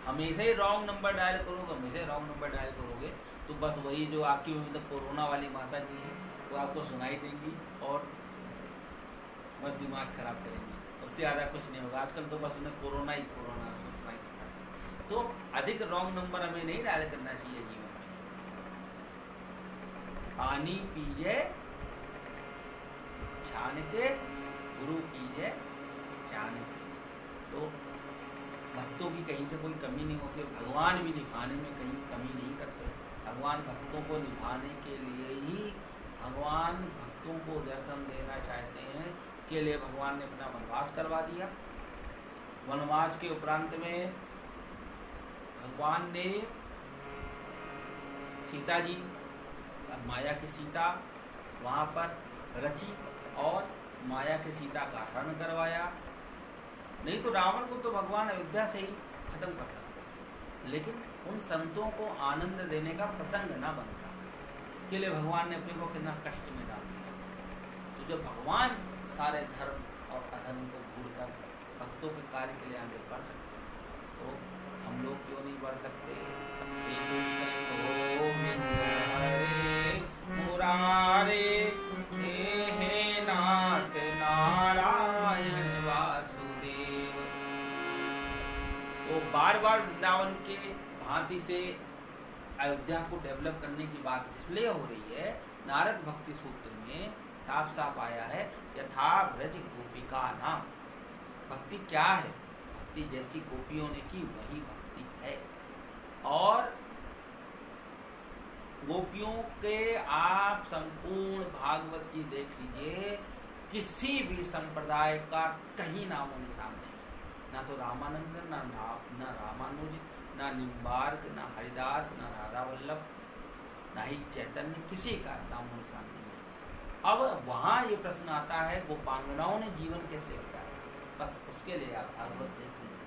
[SPEAKER 1] हमेशा ही रॉन्ग नंबर डायल करोगे, हमेशा ही रॉन्ग नंबर डायल करोगे, तो बस वही जो आपकी मतलब कोरोना वाली माता जी है वो आपको सुनाई देंगी और बस दिमाग खराब करेंगी, उससे ज़्यादा कुछ नहीं होगा। आजकल तो बस उन्हें कोरोना ही कोरोना सुनाई देता है। तो अधिक रॉन्ग नंबर हमें नहीं डायल करना चाहिए जीवन में। पानी पीजिए छान के, गुरु कीजिए जान के। तो भक्तों की कहीं से कोई कमी नहीं होती, भगवान भी निभाने में कहीं कमी नहीं करते। भगवान भक्तों को निभाने के लिए ही भगवान भक्तों को दर्शन देना चाहते हैं। इसके लिए भगवान ने अपना वनवास करवा दिया। वनवास के उपरांत में भगवान ने सीता जी माया की सीता वहाँ पर रची और माया की सीता का हरण करवाया। नहीं तो रावण को तो भगवान अयोध्या से ही खत्म कर सकते थे, लेकिन उन संतों को आनंद देने का प्रसंग ना बनता, इसके लिए भगवान ने अपने को कितना कष्ट में डाल दिया। तो जब भगवान सारे धर्म और अधर्म को भूलकर भक्तों के कार्य के लिए आगे बढ़ सकते हैं, तो हम लोग क्यों नहीं बढ़ सकते। श्री कृष्ण गोविंद हरे मुरारे, हे नाथ नारायण वासुदेव। तो बार बार वृंदावन के भांति से अयोध्या को डेवलप करने की बात इसलिए हो रही है, नारद भक्ति सूत्र में साफ साफ आया है, यथा ब्रज गोपिका नाम। भक्ति क्या है? भक्ति जैसी गोपियों ने की वही भक्ति है। और गोपियों के आप संपूर्ण भागवत जी देख लीजिए, किसी भी संप्रदाय का कहीं नामो निशान नहीं, ना तो रामानंद, ना रामानुज, ना निम्बार्क, ना हरिदास, ना राधा वल्लभ, ना ही चैतन्य, किसी का नामो निशान नहीं है। अब वहाँ ये प्रश्न आता है, गोपांगनाओं ने जीवन कैसे बिताया? बस उसके लिए आप भागवत देख लीजिए।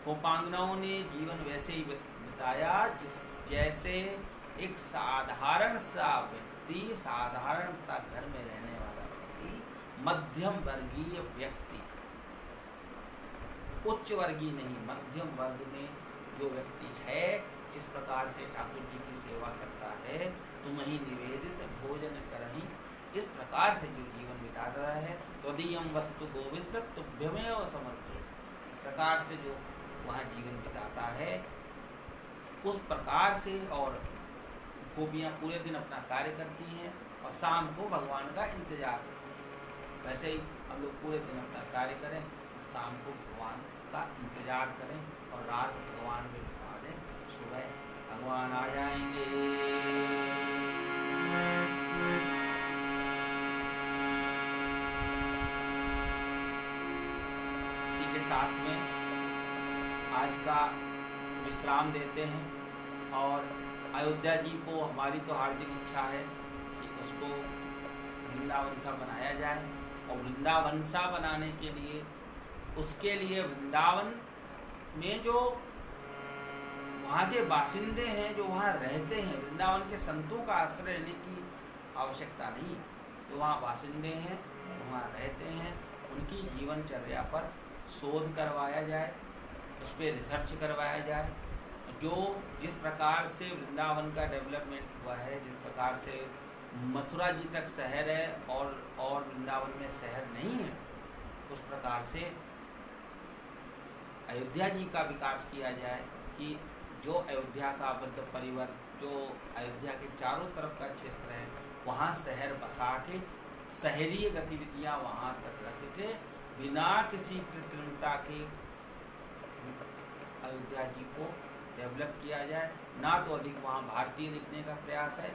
[SPEAKER 1] गोपांगनाओं ने जीवन वैसे ही बिताया जैसे एक साधारण सा व्यक्ति, साधारण सा घर में रहने वाला व्यक्ति, मध्यम वर्गीय व्यक्ति, उच्च वर्गीय नहीं, मध्यम वर्ग में जो व्यक्ति है, जिस प्रकार से ठाकुर जी की सेवा करता है, तुम ही निवेदित भोजन करही, इस प्रकार से जो जीवन बिता रहा है, त्वदीयम वस्तु गोविंद तुभ्यमेव समर्पये, इस प्रकार से जो वहाँ जीवन बिताता है, उस प्रकार से। और गोपियाँ पूरे दिन अपना कार्य करती हैं और शाम को भगवान का इंतजार करती हैं। वैसे ही हम लोग पूरे दिन अपना कार्य करें, शाम को भगवान का इंतजार करें और रात भगवान में बिता दें, सुबह भगवान आ जाएंगे। इसी के साथ में आज का विश्राम देते हैं और अयोध्या जी को हमारी तो हार्दिक इच्छा है कि उसको वृंदावन सा बनाया जाए। और वृंदावन सा बनाने के लिए, उसके लिए वृंदावन में जो वहाँ के बासिंदे हैं, जो वहाँ रहते हैं, वृंदावन के संतों का आश्रय लेने की आवश्यकता नहीं है। जो वहाँ बासिंदे हैं, वहाँ रहते हैं, उनकी जीवनचर्या पर शोध करवाया जाए, उस पर रिसर्च करवाया जाए। जो जिस प्रकार से वृंदावन का डेवलपमेंट हुआ है, जिस प्रकार से मथुरा जी तक शहर है और वृंदावन में शहर नहीं है, उस प्रकार से अयोध्या जी का विकास किया जाए कि जो अयोध्या का बद्ध परिवार, जो अयोध्या के चारों तरफ का क्षेत्र है, वहाँ शहर बसा के शहरीय गतिविधियाँ वहाँ तक रख के बिना किसी कृत्रिमता के अयोध्या जी को डेवलप किया जाए। ना तो अधिक वहाँ भारतीय दिखने का प्रयास है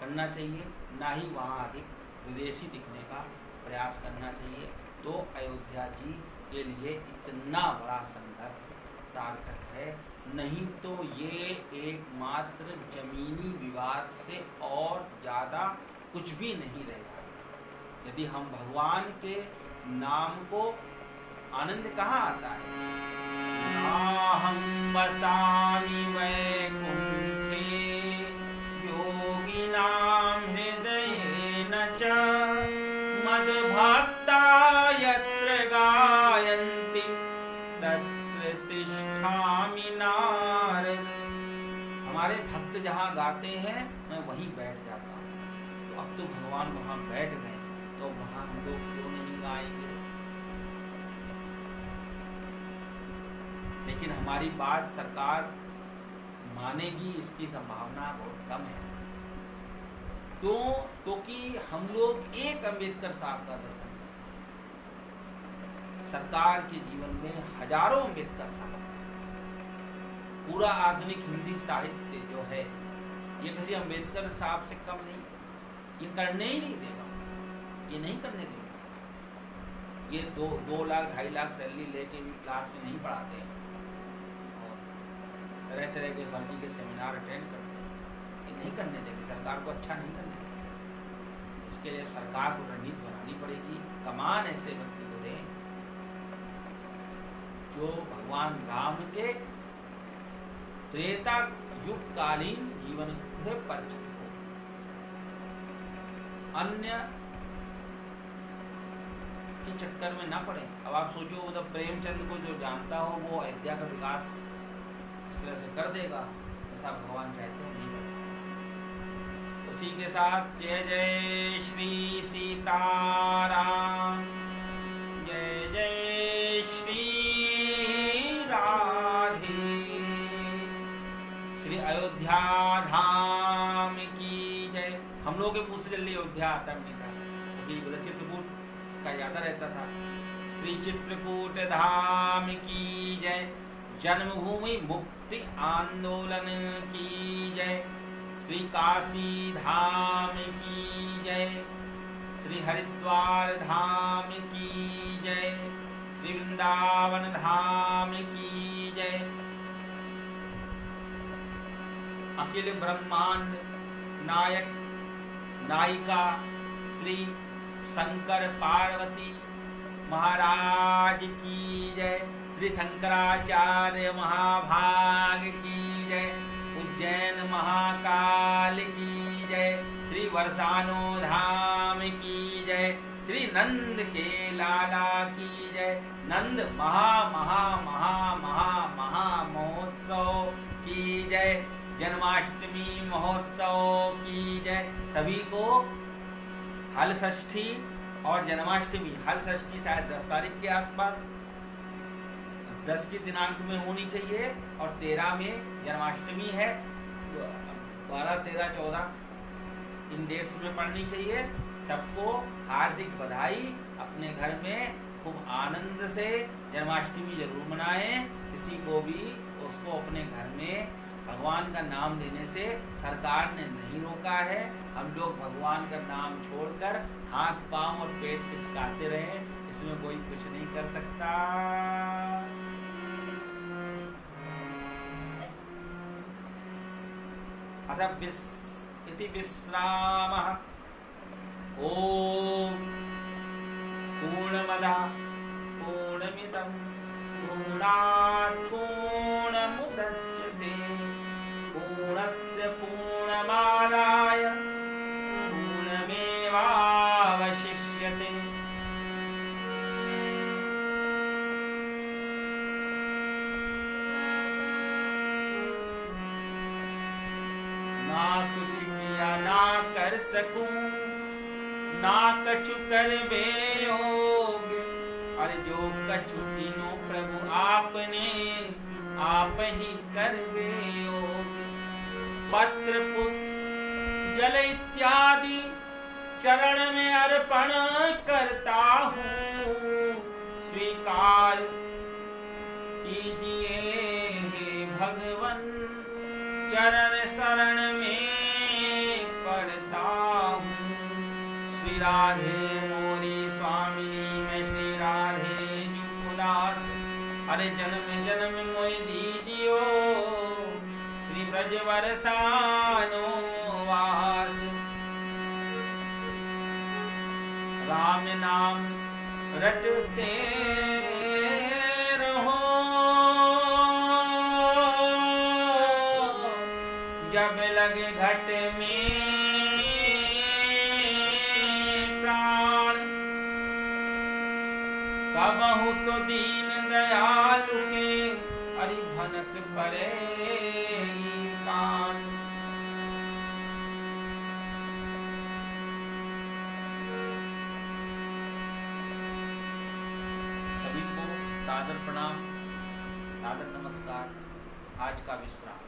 [SPEAKER 1] करना चाहिए, ना ही वहाँ अधिक विदेशी दिखने का प्रयास करना चाहिए। तो अयोध्या जी के लिए इतना बड़ा संघर्ष सार्थक है। नहीं तो ये एकमात्र जमीनी विवाद से और ज़्यादा कुछ भी नहीं रह जाएगा। यदि हम भगवान के नाम को, आनंद कहाँ आता है? नाहं वसामि वैकुंठे योगिनां हृदयेन च मद्भक्ता यत्र गायन्ति तत्र तिष्ठामि नारद। हमारे भक्त जहाँ गाते हैं, मैं वहीं बैठ जाता हूँ। तो अब तो भगवान वहाँ बैठ गए, तो वहाँ हम लोग क्यों नहीं गाएंगे? लेकिन हमारी बात सरकार मानेगी, इसकी संभावना बहुत कम है। क्यों? क्योंकि हम लोग एक अम्बेडकर साहब का दर्शन करते हैं। सरकार के जीवन में हजारों अम्बेडकर साहब, पूरा आधुनिक हिंदी साहित्य जो है, ये किसी अम्बेडकर साहब से कम नहीं, ये करने ही नहीं देगा, ये नहीं करने देगा। ये 2 लाख 2.5 लाख सैलरी लेके भी क्लास में नहीं पढ़ाते हैं और तरह तरह के फर्जी के सेमिनार अटेंड करते हैं। नहीं करने देंगे, सरकार को अच्छा नहीं करने देंगे। उसके लिए सरकार को रणनीति बनानी पड़ेगी, कमान ऐसे व्यक्ति को दें जो भगवान राम के त्रेता युग कालीन जीवन से परिचित हो। अन्य के चक्कर में ना पड़े। अब आप सोचो, मतलब प्रेमचंद को जो जानता हो वो अयोध्या का विकास इस तरह से कर देगा, ऐसा भगवान चाहते हैं, नहीं करते। उसी के साथ जय जय श्री सीताराम, जय जय श्री राधे, श्री अयोध्या धाम की जय। हम लोग के मुंह से जल्दी अयोध्या आता नहीं था, क्योंकि चित्रकूट का ज्यादा रहता था। श्री चित्रकूट धाम की जय, जन्मभूमि मुक्ति आंदोलन की जय, श्री काशी धाम की जय, श्री हरिद्वार धाम की जय, श्री वृंदावन धाम की जय। अखिल ब्रह्मांड नायक नायिका श्री शंकर पार्वती महाराज की जय, श्री शंकराचार्य महाभाग की जय, उज्जैन महाकाल की जय, श्री वर्षानो धाम की जय, श्री नंद के लाला की जय, नंद महा महा महा महा महा महोत्सव की जय, जन्माष्टमी महोत्सव की जय। सभी को हल षष्ठी और जन्माष्टमी, हल षष्ठी शायद 10 तारीख के आसपास, 10 की दिनांक में होनी चाहिए और 13 में जन्माष्टमी है, 12, 13, 14 इन डेट्स में पढ़नी चाहिए। सबको हार्दिक बधाई। अपने घर में खूब आनंद से जन्माष्टमी जरूर मनाएं। किसी को भी उसको अपने घर में भगवान का नाम लेने से सरकार ने नहीं रोका है। हम लोग भगवान का नाम छोड़कर हाथ पांव और पेट पिचकाते रहे, इसमें कोई कुछ नहीं कर सकता। अथ इति विश्रामः। ओम पूर्णमदः पूर्णमिदं पूर्णात् पूर्णमुदच्यते पूर्णस्य पूर्णमादाय पूर्णमेवावशिष्यते। ना कुछ किया ना कर सकूं, ना कछु कर बेयोग, और जो कछु कीनो प्रभु आपने आप ही कर बेयोग। पत्र पुष्प जल इत्यादि चरण में अर्पण करता हूँ, स्वीकार कीजिए हे भगवन, चरण शरण में पड़ता हूँ। श्री राधे मोरी स्वामिनी मैं श्री राधे जुदास, अरे जन्म जन्म मोहि दीजियो श्री ब्रज बरसानो वास। राम नाम रटते रहो, जब लगे घट में प्राण, कबहु तो दीन दयालु के अरि भनक पड़ेगी कान। सभी को सादर प्रणाम, सादर नमस्कार। आज का विश्राम।